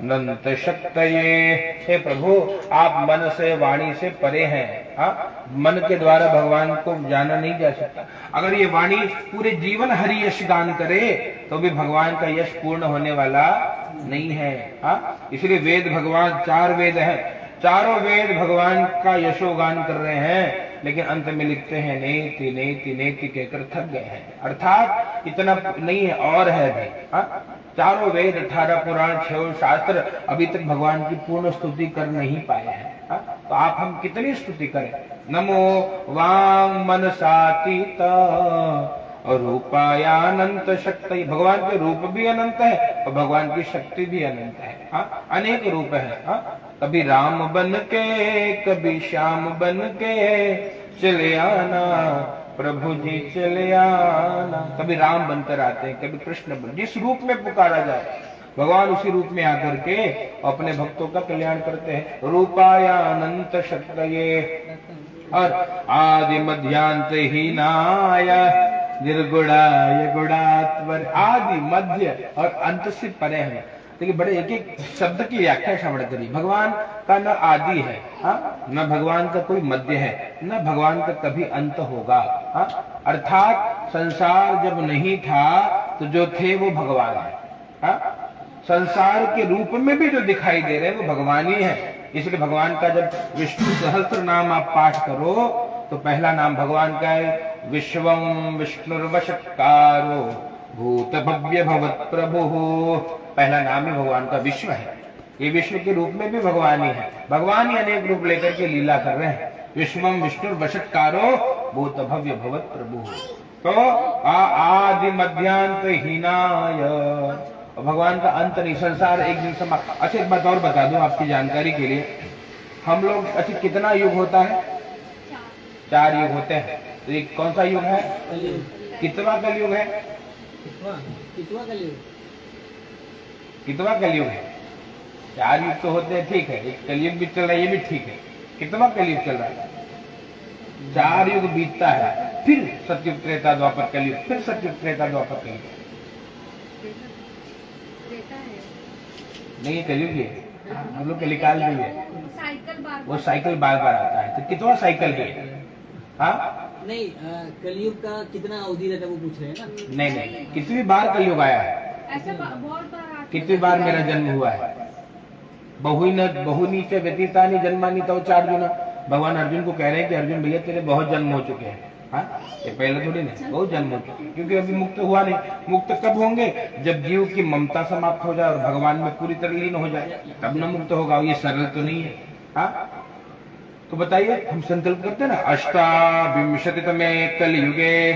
नंत शक्तये। हे प्रभु, आप मन से वाणी से परे हैं। मन के द्वारा भगवान को जाना नहीं जा सकता। अगर ये वाणी पूरे जीवन हरि यश गान करे तो भी भगवान का यश पूर्ण होने वाला नहीं है। इसलिए वेद, भगवान 4 वेद हैं, चारों वेद भगवान का यशोगान कर रहे हैं, लेकिन अंत में लिखते हैं नेति नेति नेति कहकर थक गए हैं। अर्थात इतना नहीं है, और है भी। चारों वेद, 18 पुराण, 6 शास्त्र अभी तक भगवान की पूर्ण स्तुति कर नहीं पाए हैं। तो आप हम कितनी स्तुति करें। नमो वांग मनसातीत और रूपायानंत शक्ति। भगवान के रूप भी अनंत है और भगवान की शक्ति भी अनंत है। अनेक रूप है। कभी राम बन के, कभी श्याम बन के चले आना प्रभु जी, चले आना। कभी राम बनकर आते हैं, कभी कृष्ण बन, जिस रूप में पुकारा जाए भगवान उसी रूप में आकर के अपने भक्तों का कल्याण करते हैं। रूपायानंत शक्तये और आदि मध्यांत हीनाय निर्गुणाय गुणात्मन। आदि, मध्य और अंत से परे हैं। देखिए, बड़े एक एक शब्द की व्याख्या श्रवण करिए। भगवान का न आदि है, न भगवान का कोई मध्य है, न भगवान का कभी अंत होगा। अर्थात संसार जब नहीं था तो जो थे वो भगवान है। संसार के रूप में भी जो दिखाई दे रहे हैं वो भगवान ही है। इसलिए भगवान का जब विष्णु सहस्त्र नाम आप पाठ करो तो पहला नाम भगवान का है विश्वम विष्णुर्वशत्कारो भूत भव्य भवत प्रभु। पहला नाम ही भगवान का विश्व है। ये विश्व के रूप में भी भगवान ही है। भगवान ही अनेक रूप लेकर के लीला कर रहे हैं। विश्वम विष्णुर्वशत्कारो भूत भव्य भवत प्रभु। तो आदि मध्यांत हीनाय, भगवान का अंत नहीं। संसार एक दिन समाप्त। अच्छा, एक बात और बता दूं आपकी जानकारी के लिए। हम लोग, अच्छा, कितना युग होता है? 4 युग होते हैं। तो ये कौन सा युग है? कितवा कलयुग है? कितवा कलयुग? कितवा कलयुग है? 4 युग तो होते हैं, ठीक है। एक कलयुग भी चल रहा है, ये भी ठीक है। कितवा कलयुग चल रहा है? 4 युग बीतता है, फिर सतयुग त्रेता द्वापर कलयुग, फिर सतयुग त्रेता द्वापर कलयुग। नहीं, ये कलयुग है। हम लोग कलिकाल नहीं है। वो साइकिल बार बार आता है। तो कितवा साइकिल है? नहीं, कलयुग का कितना अवधि रहता है वो पूछ रहे हैं ना? नहीं, कितनी बार कलयुग आया है? ऐसे बहुत बार। कितनी बार मेरा जन्म हुआ है? बहुनी से व्यतीतानि जन्मानि तव चार्जुन। भगवान अर्जुन को कह रहे हैं कि अर्जुन भैया तेरे बहुत जन्म हो चुके हैं। ये पहले थोड़ी नहीं, बहुत जन्म हो चुके हैं, क्योंकि अभी मुक्त हुआ नहीं। मुक्त कब होंगे? जब जीव की ममता समाप्त हो जाए और भगवान में पूरी तरह लीन हो जाए, तब न मुक्त होगा। ये सरल तो नहीं है। तो बताइए, हम संकल्प करते हैं ना, अष्टाविंशतितमे कलयुगे।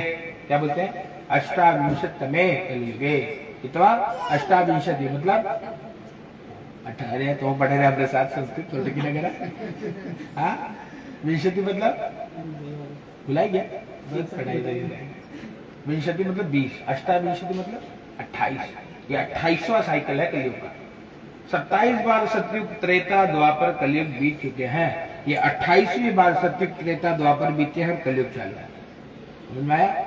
क्या बोलते हैं? अष्टाविंशतितमे कलयुगे। कितना? अष्टाविंशति मतलब 18। तो पढ़े रहे अपने साथ संस्कृत छोटे की लगे। विंशति मतलब भुलाई गया, पढ़ाई नहीं। विंशति मतलब 20, अष्टाविंशति मतलब 28। ये 28वां साइकिल है कलयुग का। 27 बार सतयुग त्रेता द्वापर कलयुग बीत चुके हैं। ये 28वीं बार सतयुग त्रेता द्वापर बीते हैं, कलयुग चल रहा है। समझ में आया?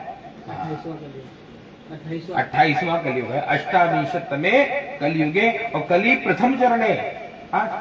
28वां कलयुग है। अष्टाविंशतमे कलयुगे। और कली प्रथम चरणे।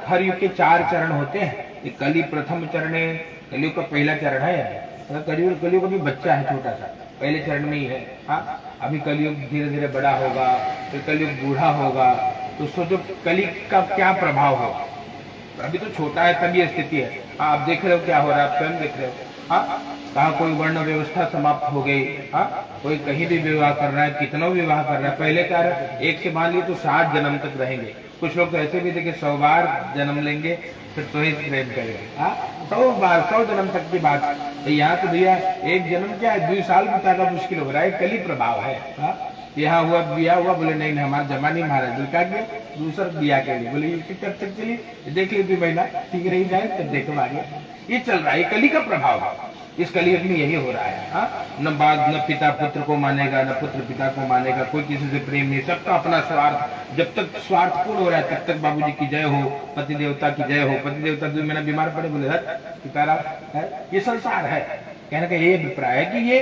हर युग के 4 चरण होते हैं। ये कली प्रथम चरणे, कलयुग का पहला चरण है। कलयुग अभी बच्चा है, छोटा सा। पहले चरण में ही है। हाँ, अभी कलयुग धीरे धीरे बड़ा होगा, फिर कलयुग बूढ़ा होगा, तो सोचो कली का क्या प्रभाव होगा। अभी तो छोटा है तब ये स्थिति है। हाँ, आप देख रहे हो क्या हो रहा है, आप स्वयं देख रहे हो। हाँ, कहा कोई वर्ण व्यवस्था समाप्त हो गई। हाँ, कोई कहीं भी विवाह कर रहा है, कितना विवाह कर रहा है। पहले क्या है, एक से मान लिए तो 60 जन्म तक रहेंगे। कुछ लोग तो ऐसे भी देखे 100 बार जन्म लेंगे फिर तो ही प्रेम करेंगे। हाँ, 100 बार, 100 जन्म तक की बात। तो यहाँ तो भैया एक जन्म क्या है, 2 साल बिताना मुश्किल हो रहा है, कली प्रभाव है। हाँ, यहाँ हुआ बिया हुआ, बोले नहीं नहीं हमारा जमा नहीं महाराज, बोले क्या किया, दूसरा बिया के लिए, बोले ये कब तक चलिए, देख लीजिए महीना ठीक रही जाए तब देखो आगे। ये चल रहा है, कली का प्रभाव है। इस कलयुग में यही हो रहा है। हाँ, न पिता पुत्र को मानेगा, न पुत्र पिता को मानेगा, कोई किसी से प्रेम नहीं, सबका अपना स्वार्थ। जब तक स्वार्थ पूर्ण हो रहा है तब तक बाबूजी की जय हो, पति देवता की जय हो। पति देवता 2 महीना बीमार पड़े, बोले पितारा है, ये संसार है। कहने का ये अभिप्राय है कि ये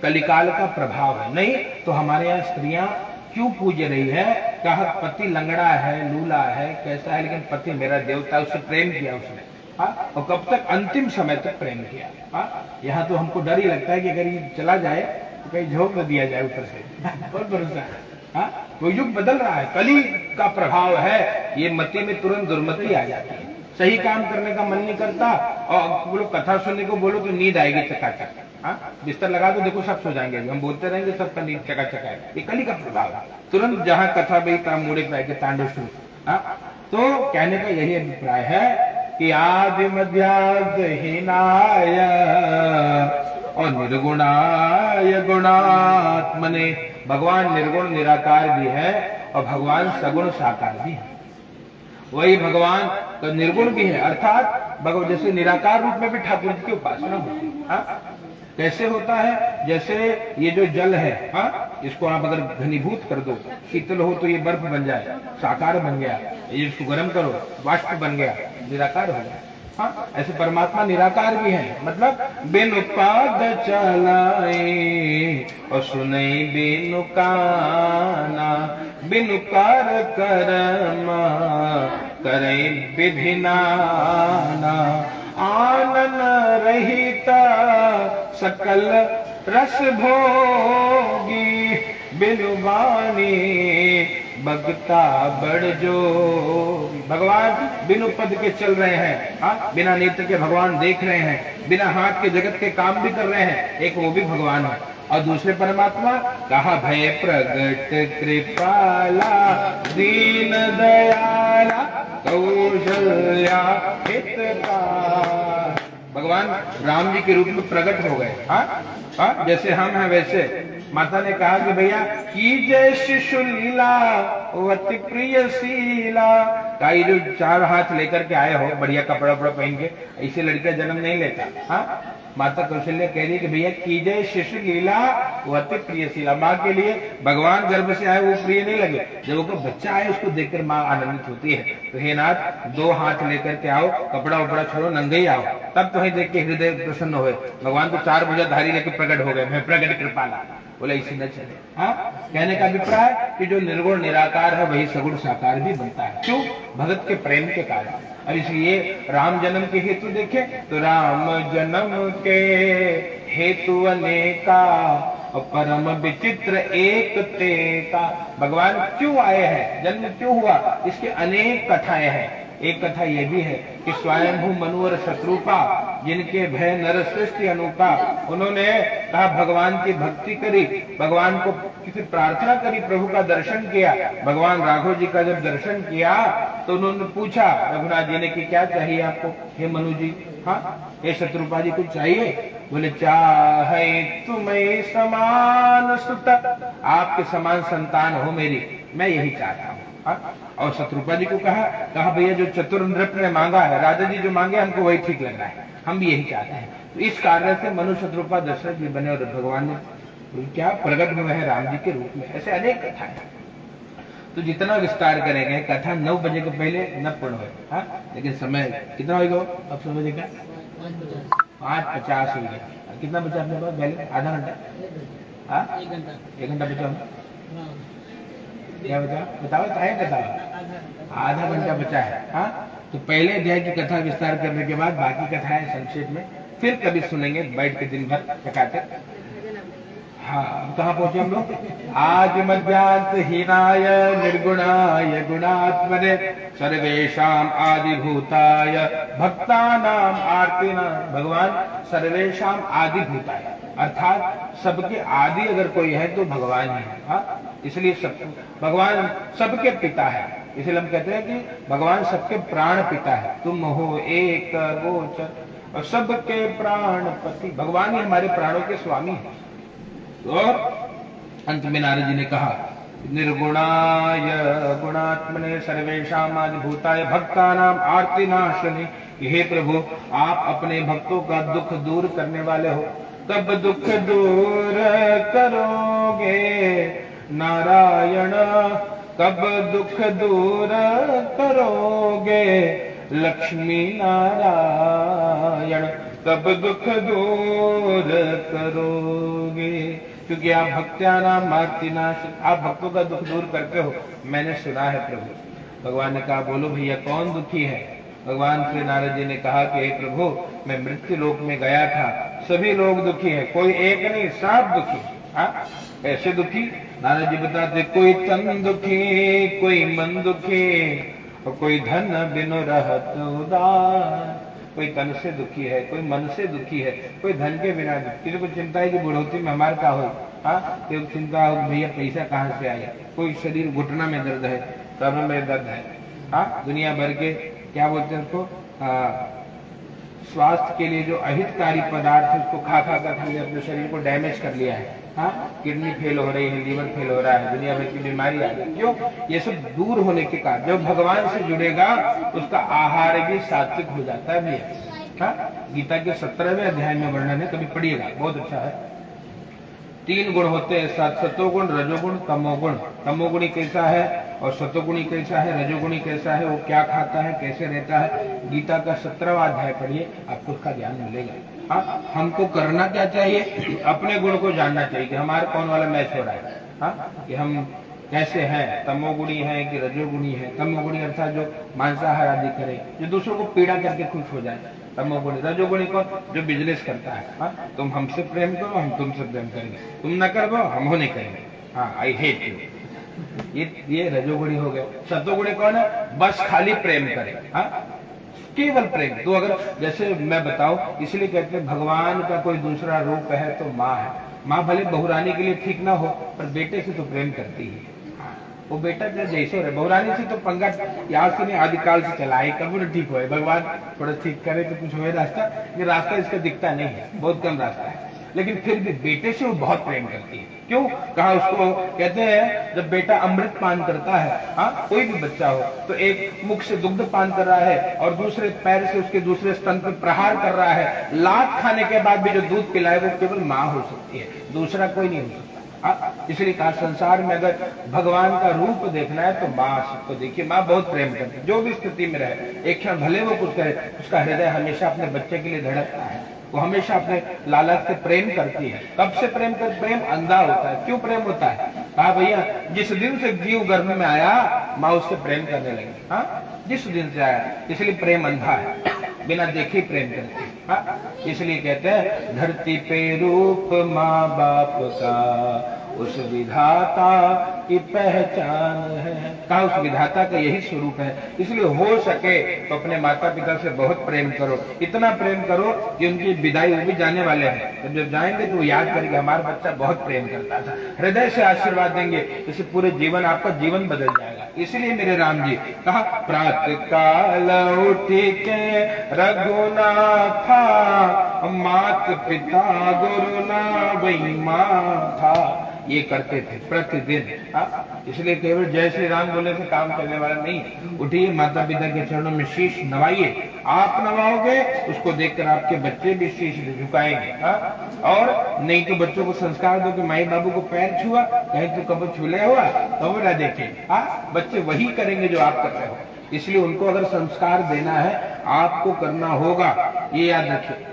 कलिकाल का प्रभाव है। नहीं तो हमारे यहाँ स्त्रियां क्यों पूज रही है, कहा पति लंगड़ा है, लूला है, कैसा है, लेकिन पति मेरा देवता, उससे प्रेम किया उसने। हाँ, और कब तक, अंतिम समय तक प्रेम किया। हाँ, यहाँ तो हमको डर ही लगता है कि अगर ये चला जाए तो कहीं झोंक न दिया जाए ऊपर से। बहुत भरोसा है। हाँ, वो युग बदल रहा है, कली का प्रभाव है। ये मति में तुरंत दुर्मति आ जाती है, सही काम करने का मन नहीं करता, और बोलो कथा सुनने को बोलो तो नींद आएगी चकाचक। हाँ, बिस्तर लगा दो देखो सब सो जाएंगे, हम बोलते रहेंगे सबका नींद चकाचक है। ये कली का प्रभाव है। तुरंत जहाँ कथा बही तहाँ मुड़े पे तांडव शुरू। हाँ, तो कहने का यही अभिप्राय है कि आदि मध्यान्त हीनाय और निर्गुणाय गुणात्मने। भगवान निर्गुण निराकार भी है और भगवान सगुण साकार भी है। वही भगवान तो निर्गुण भी है, अर्थात भगवान जैसे निराकार रूप में भी ठाकुर जी की उपासना होती है। हाँ, कैसे होता है, जैसे ये जो जल है, हाँ, इसको आप अगर घनीभूत कर दो, शीतल हो तो ये बर्फ बन जाए, साकार बन गया। ये इसको गर्म करो, वाष्प बन गया, निराकार हो गया। हाँ, ऐसे परमात्मा निराकार भी है, मतलब बिनु पाद चलाए और सुनई बिनु काना, बिनु कार कर्मा करे विधि नाना, आनन रहिता सकल रस भोगी, बिनु वाणी भगता बढ़ जो। भगवान बिनु पद के चल रहे हैं। हाँ, बिना नेत्र के भगवान देख रहे हैं, बिना हाथ के जगत के काम भी कर रहे हैं, एक वो भी भगवान है। और दूसरे परमात्मा कहा भय प्रगट कृपाला दीन दयाला कौशल्या हितकार। भगवान राम जी के रूप में प्रकट हो गए। हाँ, हाँ, जैसे हम हैं वैसे। माता ने कहा कि भैया कीजय शिशु लीला वति प्रिय शीला। का ये जो 4 हाथ लेकर के आए हो, बढ़िया कपड़ा वपड़ा पहन के, ऐसे लड़का जन्म नहीं लेता। हाँ, माता कौशल्या कह रही है कि भैया कीजय शिशु लीला वति प्रियशीला। माँ के लिए भगवान गर्भ से आए वो प्रिय नहीं लगे, जब वो बच्चा आए उसको देखकर माँ आनंदित होती है। तो हे नाथ 2 हाथ लेकर के आओ, कपड़ा उपड़ा छोड़ो, नंगे ही आओ, तब तुम्हें देख के हृदय प्रसन्न हुए। भगवान तो 4 भुजाधारी लेकर प्रकट हो गए, मैं प्रकट कृपाला। बोले इसी न चले। हाँ, कहने का अभिप्राय कि जो निर्गुण निराकार है वही सगुण साकार भी बनता है। क्यों? भगत के प्रेम के कारण। और इसलिए राम जन्म के हेतु देखे तो राम जन्म के हेतु अनेका और परम विचित्र एक तेका। भगवान क्यों आए हैं, जन्म क्यों हुआ, इसके अनेक कथाएं हैं। एक कथा ये भी है कि स्वयंभू मनुवर शत्रुपा जिनके भय नर सृष्टि अनूपा, उन्होंने कहा भगवान की भक्ति करी, भगवान को किसी प्रार्थना करी, प्रभु का दर्शन किया। भगवान राघव जी का जब दर्शन किया तो उन्होंने पूछा रघुनाथ जी ने कि क्या चाहिए आपको हे मनु जी। हाँ, हे शत्रुपा जी कुछ चाहिए? बोले चाहे तुम्हें समान सुत, आपके समान संतान हो मेरी, मैं यही चाहता हूँ। और शत्रुपा जी को कहा भैया जो चतुर नृप ने मांगा है, राजा जी जो मांगे हमको वही ठीक लग रहा है, हम भी यही चाहते हैं। तो इस कारण से मनु शत्रुपा दशरथ भी बने और भगवान ने क्या प्रकट हुए हैं राम जी के रूप में। ऐसे अनेक कथाएं। तो जितना विस्तार करेंगे कथा 9 बजे के पहले न पूर्ण हो। हाँ, लेकिन समय कितना होगा अब समझ का 5:50 हो गया। कितना बचा अपने पास पहले? आधा घंटा। हाँ, 1 घंटा बचा। क्या बचा बताओ, टाइम बताओ। आधा घंटा बचा है। हाँ, तो पहले अध्याय की कथा विस्तार करने के बाद बाकी कथाएं संक्षेप में फिर कभी सुनेंगे बैठ के दिन भर चकाचक। हाँ, कहाँ पहुंचे हम लोग? आज मध्यांत हीनाय निर्गुणाय गुणात्मने सर्वेशाम आदिभूताय भक्तानाम आर्तिना। भगवान सर्वेशाम आदिभूताय, अर्थात सबके आदि अगर कोई है तो भगवान ही है। हाँ, इसलिए सब भगवान सबके पिता है। इसलिए हम कहते हैं कि भगवान सबके प्राण पिता है। तुम हो एक गोचर और सबके प्राणपति। भगवान ही हमारे प्राणों के स्वामी हैं। और अंत में नारद जी ने कहा निर्गुणाय गुणात्मने सर्वेशाम आदिभूताय भक्तानाम आर्तिनाशने। हे प्रभु, आप अपने भक्तों का दुख दूर करने वाले हो। कब दुख दूर करोगे नारायण, कब दुख दूर करोगे लक्ष्मी नारायण, कब दुख दूर करोगे। क्योंकि आप भक्त्यानाम आर्तिनाश, आप भक्तों का दुख दूर करते हो, मैंने सुना है प्रभु। भगवान ने कहा बोलो भैया कौन दुखी है? भगवान श्री नारद जी ने कहा कि हे प्रभु, मैं मृत्यु लोक में गया था, सभी लोग दुखी हैं, कोई एक नहीं, सब दुखी। हाँ, ऐसे दुखी नारद जी बताते, कोई तन दुखी, कोई मन दुखी और कोई धन बिनु रहत उदार। कोई तन से दुखी है, कोई मन से दुखी है, कोई धन के बिना दुखी। किसी को चिंता है कि बुढ़ोती में हमारे का हो, हाँ, कोई चिंता हो भैया पैसा कहाँ से आया, कोई शरीर घुटना में दर्द है, कमर में दर्द है। हाँ, दुनिया भर के क्या बोलते हैं उसको, स्वास्थ्य के लिए जो अहितकारी पदार्थ है उसको खा खा कर हमने अपने शरीर को डैमेज कर लिया है। हाँ, किडनी फेल हो रही है, लीवर फेल हो रहा है, दुनिया भर की बीमारी आ गई। क्यों? ये सब दूर होने के कारण। जब भगवान से जुड़ेगा उसका आहार भी सात्विक हो जाता है भैया। हाँ, गीता के 17वें अध्याय में वर्णन है, कभी पढ़िएगा, बहुत अच्छा है। 3 गुण होते हैं, सतोगुण, रजोगुण, तमोगुण। तमोगुणी कैसा है और सतोगुणी कैसा है, रजोगुणी कैसा है, वो क्या खाता है, कैसे रहता है। गीता का 17वां अध्याय पढ़िए, आपको उसका ज्ञान मिलेगा। हाँ, हमको करना क्या चाहिए? अपने गुण को जानना चाहिए कि हमारे कौन वाला मैच हो रहा है। हाँ, कि हम कैसे हैं, तमोगुणी है कि रजोगुणी है। तमोगुणी अर्थात जो मांसाहार आदि करे, जो दूसरों को पीड़ा करके खुश हो जाए, तमोगुणी। रजोगुणी कौन? जो बिजनेस करता है। हाँ, तुम हमसे प्रेम करो, हम तुमसे प्रेम करेंगे, तुम न करो हम नहीं करेंगे। हाँ, आई हेट यू, ये रजोगुणी हो गए। सतोगुणी कौन है? बस खाली प्रेम करे। हाँ, केवल प्रेम। तो अगर जैसे मैं बताऊं, इसलिए कहते हैं भगवान का कोई दूसरा रूप है तो माँ है। माँ भले बहुरानी के लिए ठीक ना हो, पर बेटे से तो प्रेम करती है। वो बेटा जो जैसे रहे, बहुरानी से तो पंगा याद से नहीं, आदिकाल से चला है, कभी तो ठीक हो। भगवान थोड़ा ठीक करे तो कुछ हो रास्ता, ये रास्ता इसका दिखता नहीं है, बहुत कम रास्ता है, लेकिन फिर भी बेटे से वो बहुत प्रेम करती है। क्यों? कहा उसको कहते हैं जब बेटा अमृत पान करता है, हाँ, कोई भी बच्चा हो, तो एक मुख से दुग्ध पान कर रहा है और दूसरे पैर से उसके दूसरे स्तन पर प्रहार कर रहा है, लात खाने के बाद भी जो दूध पिलाए वो केवल माँ हो सकती है, दूसरा कोई नहीं हो सकता। इसलिए कहा संसार में अगर भगवान का रूप देखना है तो माँ को देखिए। माँ बहुत प्रेम करती है, जो भी स्थिति में रहे, एक क्षण भले वो कुछ करे, उसका हृदय हमेशा अपने बच्चे के लिए धड़कता है, वो हमेशा अपने लाला से प्रेम करती है। कब से प्रेम कर? प्रेम अंधा होता है। क्यों प्रेम होता है? कहा भैया जिस दिन से जीव गर्भ में आया माँ उससे प्रेम करने लगी। हाँ, जिस दिन से आया, इसलिए प्रेम अंधा है, बिना देखे प्रेम करती है। हाँ, इसलिए कहते हैं धरती पे रूप माँ बाप का उस विधाता की पहचान है। कहा उस विधाता का यही स्वरूप है। इसलिए हो सके तो अपने माता पिता से बहुत प्रेम करो, इतना प्रेम करो कि उनकी विदाई वो भी जाने वाले हैं, जब जाएंगे तो याद करेंगे हमारा बच्चा बहुत प्रेम करता था, हृदय से आशीर्वाद देंगे, इससे पूरे जीवन आपका जीवन बदल जाएगा। इसलिए मेरे राम जी कहा प्रातः काल उठी के रघुनाथा, मात पिता गुरु ना वही माँ था। ये करते थे प्रतिदिन। इसलिए केवल जय श्री राम बोले से काम करने वाला नहीं। उठिए, माता पिता के चरणों में शीश नवाइए, आप नवाओगे उसको देखकर आपके बच्चे भी शीश झुकाएंगे। और नहीं तो बच्चों को संस्कार दो कि माई बाबू को पैर छुआ, कहीं तो कब छूले हुआ तो ना देखे। बच्चे वही करेंगे जो आप कर रहे हो। इसलिए उनको अगर संस्कार देना है आपको करना होगा, ये याद रखिए।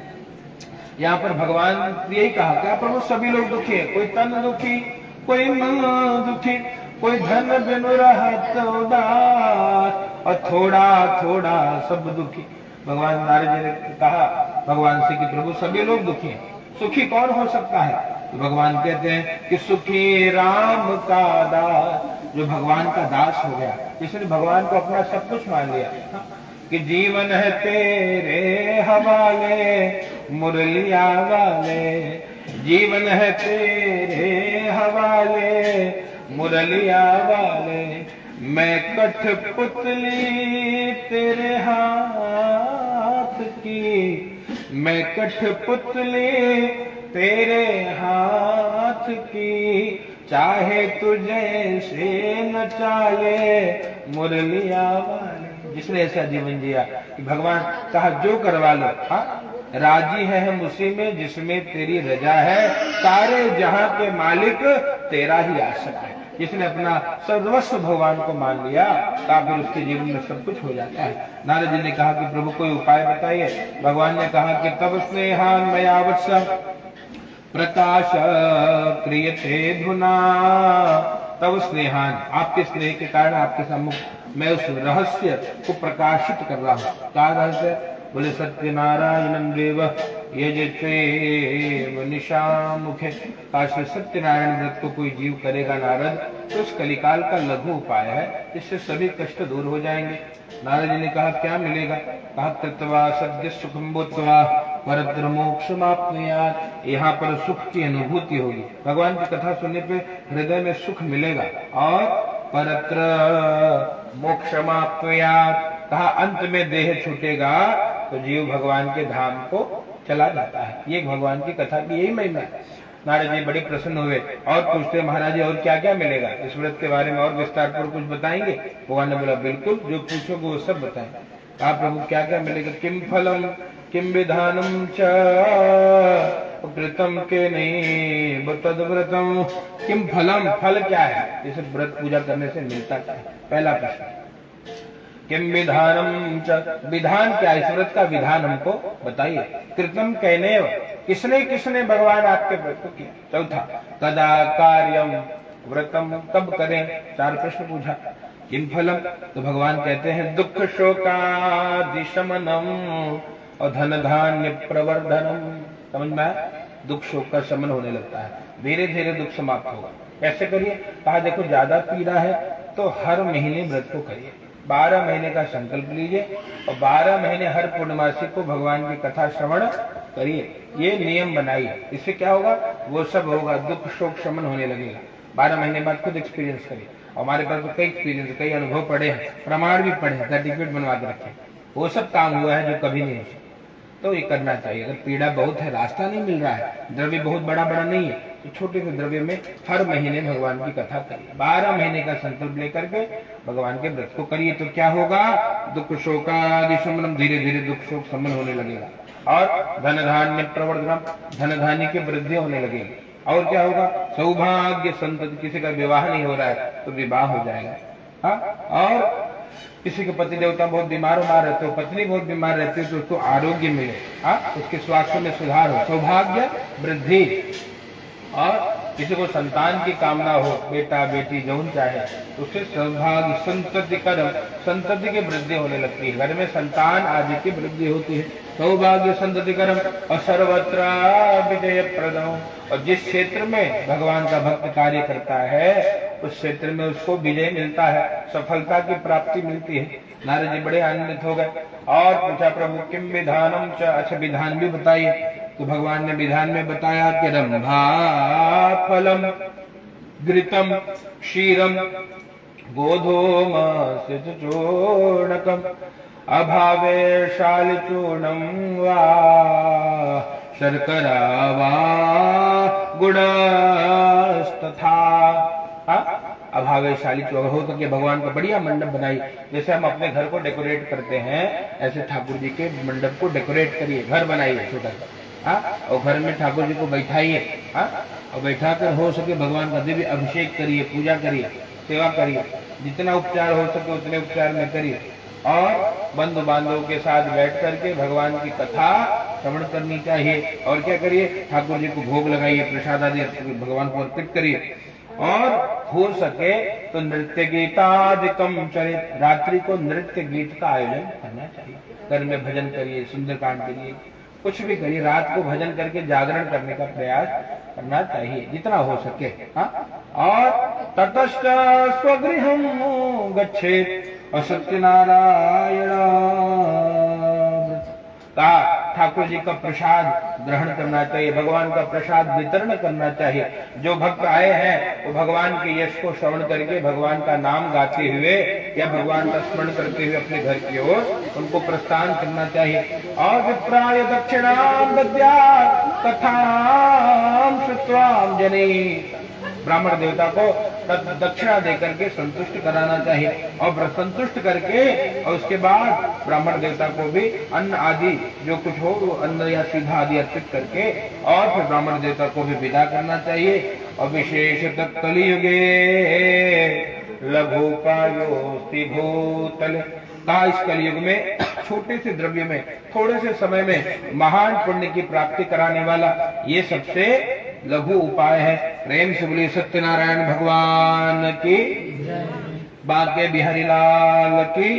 यहाँ पर भगवान यही कहा क्या प्रभु सभी लोग दुखी है, कोई तन दुखी, कोई मन दुखी, कोई धन बिनु रहत उदार, और थोड़ा थोड़ा सब दुखी। भगवान नारद जी ने कहा भगवान से कि प्रभु सभी लोग दुखी हैं, सुखी कौन हो सकता है? तो भगवान कहते हैं कि सुखी राम का दास, जो भगवान का दास हो गया, जिसने भगवान को अपना सब कुछ मान लिया, कि जीवन है तेरे हवाले मुरलिया वाले, जीवन है तेरे हवाले मुरलिया वाले, मैं कठपुतली तेरे हाथ की, मैं कठपुतली तेरे हाथ की, चाहे तुझे से न चाले मुरलिया वाले। जिसने ऐसा जीवन जिया कि भगवान कहा जो करवा लो, राजी है हम उसी में जिसमें तेरी रजा है, सारे जहां के मालिक तेरा ही आश्रय है। जिसने अपना सर्वस्व भगवान को मान लिया तो फिर उसके जीवन में सब कुछ हो जाता है। नारद जी ने कहा कि प्रभु कोई उपाय बताइए। भगवान ने कहा कि तब स्नेहान मया वत्स प्रकाश क्रियते धुना, तब स्नेहान, आपके स्नेह के कारण आपके सम्मुख मैं उस रहस्य को प्रकाशित कर रहा हूँ। क्या रहस्य? बोले सत्यनारायणं देव यजते मनीषा मुखे। काश सत्यनारायण व्रत को कोई जीव करेगा नारद तो उस कलिकाल का लघु उपाय है, इससे सभी कष्ट दूर हो जाएंगे। नारद जी ने कहा क्या मिलेगा? कहा तत्वा सद्य सुखम भूत्वा परत्र मोक्षमाप्नुयात्, यहाँ पर सुख की अनुभूति होगी। भगवान की कथा सुनने पे हृदय में सुख मिलेगा। और परत्र मोक्षमाप्नुयात्, कहा अंत में देह छूटेगा तो जीव भगवान के धाम को चला जाता है। ये भगवान की कथा की यही महिमा है। नारद जी बड़े प्रसन्न हुए और पूछते महाराज जी और क्या क्या मिलेगा? इस व्रत के बारे में और विस्तार पर कुछ बताएंगे? भगवान ने बोला बिल्कुल, जो पूछोगे वो सब बताएंगे। कहा प्रभु क्या क्या मिलेगा? किम फलम किम विधानम च कृतम के नहीं तद्व्रतम, किम फलम, फल क्या है? इस व्रत पूजा करने से मिलता क्या है? पहला प्रश्न। किम विधानम च, विधान क्या है? इस व्रत का विधान हमको बताइए। कृतम कहने, किसने किसने भगवान आपके व्रत को किया? चौथा, कदा कार्यम व्रतम, कब करें? चार प्रश्न पूछा। किम फलम, तो भगवान कहते हैं दुख शोकादि शमनम और धन धान्य प्रवर्धनम। समझ में आया? दुख शोक का शमन होने लगता है, धीरे धीरे दुख समाप्त होगा। कैसे करिए? कहा देखो ज्यादा पीड़ा है तो हर महीने व्रत को करिए, 12 महीने का संकल्प लीजिए और 12 महीने हर पूर्णमासी को भगवान की कथा श्रवण करिए। ये नियम बनाइए, इससे क्या होगा? वो सब होगा, दुख शोक शमन होने लगेगा। 12 महीने बाद खुद एक्सपीरियंस करिए। हमारे पास तो कई एक्सपीरियंस, कई अनुभव पड़े हैं, प्रमाण भी पड़े हैं, सर्टिफिकेट बनवा के रखे। वो सब काम हुआ है जो कभी नहीं हो। तो ये करना चाहिए। अगर पीड़ा बहुत है, रास्ता नहीं मिल रहा है, द्रव्य बहुत बड़ा बड़ा नहीं है, तो छोटे से द्रव्य में हर महीने भगवान की कथा करिए। 12 महीने का संकल्प लेकर के भगवान के व्रत को करिए तो क्या होगा? दुख शोकादि शमनम, धीरे धीरे दुख शोक शमन होने लगेगा। और धन धान्य प्रवर्धनम, धन धान्य की वृद्धि होने लगेगी। और क्या होगा? सौभाग्य संतति, किसी का विवाह नहीं हो रहा है तो विवाह हो जाएगा। और किसी के पति देवता बहुत बीमार रहते हो, पत्नी बहुत बीमार रहती है तो उसको आरोग्य मिले, उसके स्वास्थ्य में सुधार हो, सौभाग्य वृद्धि। और किसी को संतान की कामना हो, बेटा बेटी जौन चाहे, तो उससे सौभाग्य संतति कर्म, संतति की वृद्धि होने लगती है। घर में संतान आदि की वृद्धि होती है। सौभाग्य संतति कर्म और सर्वत्र विजय प्रदम, और जिस क्षेत्र में भगवान का भक्त कार्य करता है उस क्षेत्र में उसको विजय मिलता है, सफलता की प्राप्ति मिलती है। नारद जी बड़े आनंदित हो गए और पूछा प्रभु किम विधानम च, अच्छा विधान भी बताइए। तो भगवान ने विधान में बताया कि रंभा फलम घृतम क्षीरम गोधूम चूर्णकम अभावे शालिचूर्णम वा शर्करा वा गुड़स्तथा। अभावे शालिचूर्ण हो सके भगवान का बढ़िया मंडप बनाई। जैसे हम अपने घर को डेकोरेट करते हैं ऐसे ठाकुर जी के मंडप को डेकोरेट करिए, घर बनाइए छोटा सा, और घर में ठाकुर जी को बैठाइए, और बैठा कर हो सके भगवान का दिव्य अभिषेक करिए, पूजा करिए, सेवा करिए, जितना उपचार हो सके उतने उपचार में करिए। और बंधु बांधवों के साथ बैठ करके भगवान की कथा श्रवण करनी चाहिए। और क्या करिए? ठाकुर जी को भोग लगाइए, प्रसाद आदि भगवान को अर्पित करिए। और हो सके तो नृत्य गीतादिकम चरित, रात्रि को नृत्य गीत का आयोजन करना चाहिए। घर में भजन करिए, सुंदरकांड करिए, कुछ भी करिए, रात को भजन करके जागरण करने का प्रयास करना चाहिए जितना हो सके। हाँ, और ततश्च स्वगृहं गच्छेत् असत्यनारायण। ठाकुर जी का प्रसाद ग्रहण करना चाहिए, भगवान का प्रसाद वितरण करना चाहिए। जो भक्त आए हैं वो भगवान के यश को श्रवण करके भगवान का नाम गाते हुए या भगवान का स्मरण करते हुए अपने घर की ओर उनको प्रस्थान करना चाहिए। और विप्राय दक्षिणाम दद्यात् कथाम श्रुत्वाम जने, ब्राह्मण देवता को दक्षिणा देकर के संतुष्ट कराना चाहिए और संतुष्ट करके और उसके बाद ब्राह्मण देवता को भी अन्न आदि जो कुछ हो वो अन्न या सीधा आदि अर्पित करके और फिर ब्राह्मण देवता को भी विदा करना चाहिए। और विशेषतः कलियुगे लघुपायोस्ति भूतले, कहा इस कलयुग में छोटे से द्रव्य में थोड़े से समय में महान पुण्य की प्राप्ति कराने वाला ये सबसे लघु उपाय है। प्रेम से बोलिए सत्यनारायण भगवान की, बांके बिहारी लाल की,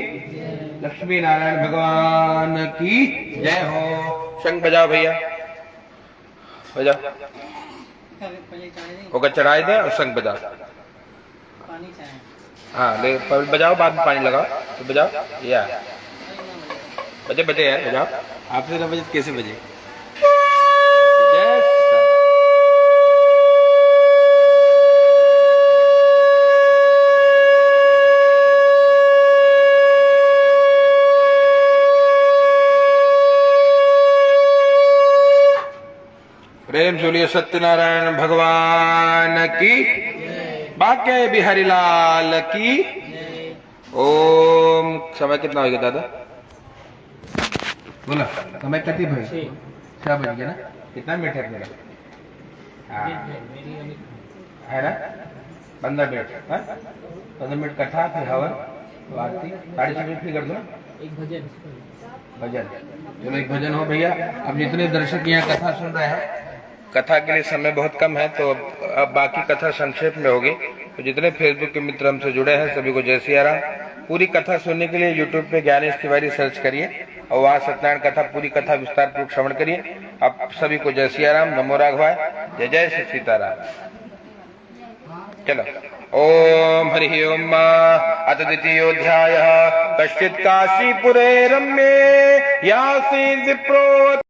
लक्ष्मी नारायण भगवान की जय हो। शंख बजाओ भैया, बजाओ, होकर चढ़ाई दे और शंख बजाओ। हाँ ले बजाओ, बाद में पानी लगाओ तो बजाओ। या बजे बजे यार बजाओ, आपसे ना बजे कैसे बजे। प्रेम बोलिए सत्यनारायण भगवान की, बांके बिहारी लाल की। ओम। समय कितना हो गया दादा? बोला समय कितनी बजे? 6 बज गया ना? कितना मिनट है मेरा? है ना 15 मिनट। 15 मिनट कथा, फिर हवन, तो आरती 6:30 फिर कर दो ना एक भजन। चलो एक भजन हो भैया। अब जितने दर्शक यहाँ कथा सुन रहे हैं, कथा के लिए समय बहुत कम है तो अब बाकी कथा संक्षेप में होगी। तो जितने फेसबुक के मित्र हमसे जुड़े हैं सभी को जय सिया राम। पूरी कथा सुनने के लिए यूट्यूब पे ज्ञानेश तिवारी सर्च करिए और वहाँ सत्यनारायण कथा पूरी कथा विस्तार पूर्वक श्रवण करिए। अब सभी को जय सिया राम, नमो राघवाय, जय जय श्री सीताराम। चलो ओम हरि ओम। अथ द्वितीयोऽध्यायः। कश्चित् काशीपुरे रम्ये यासीत् विप्रो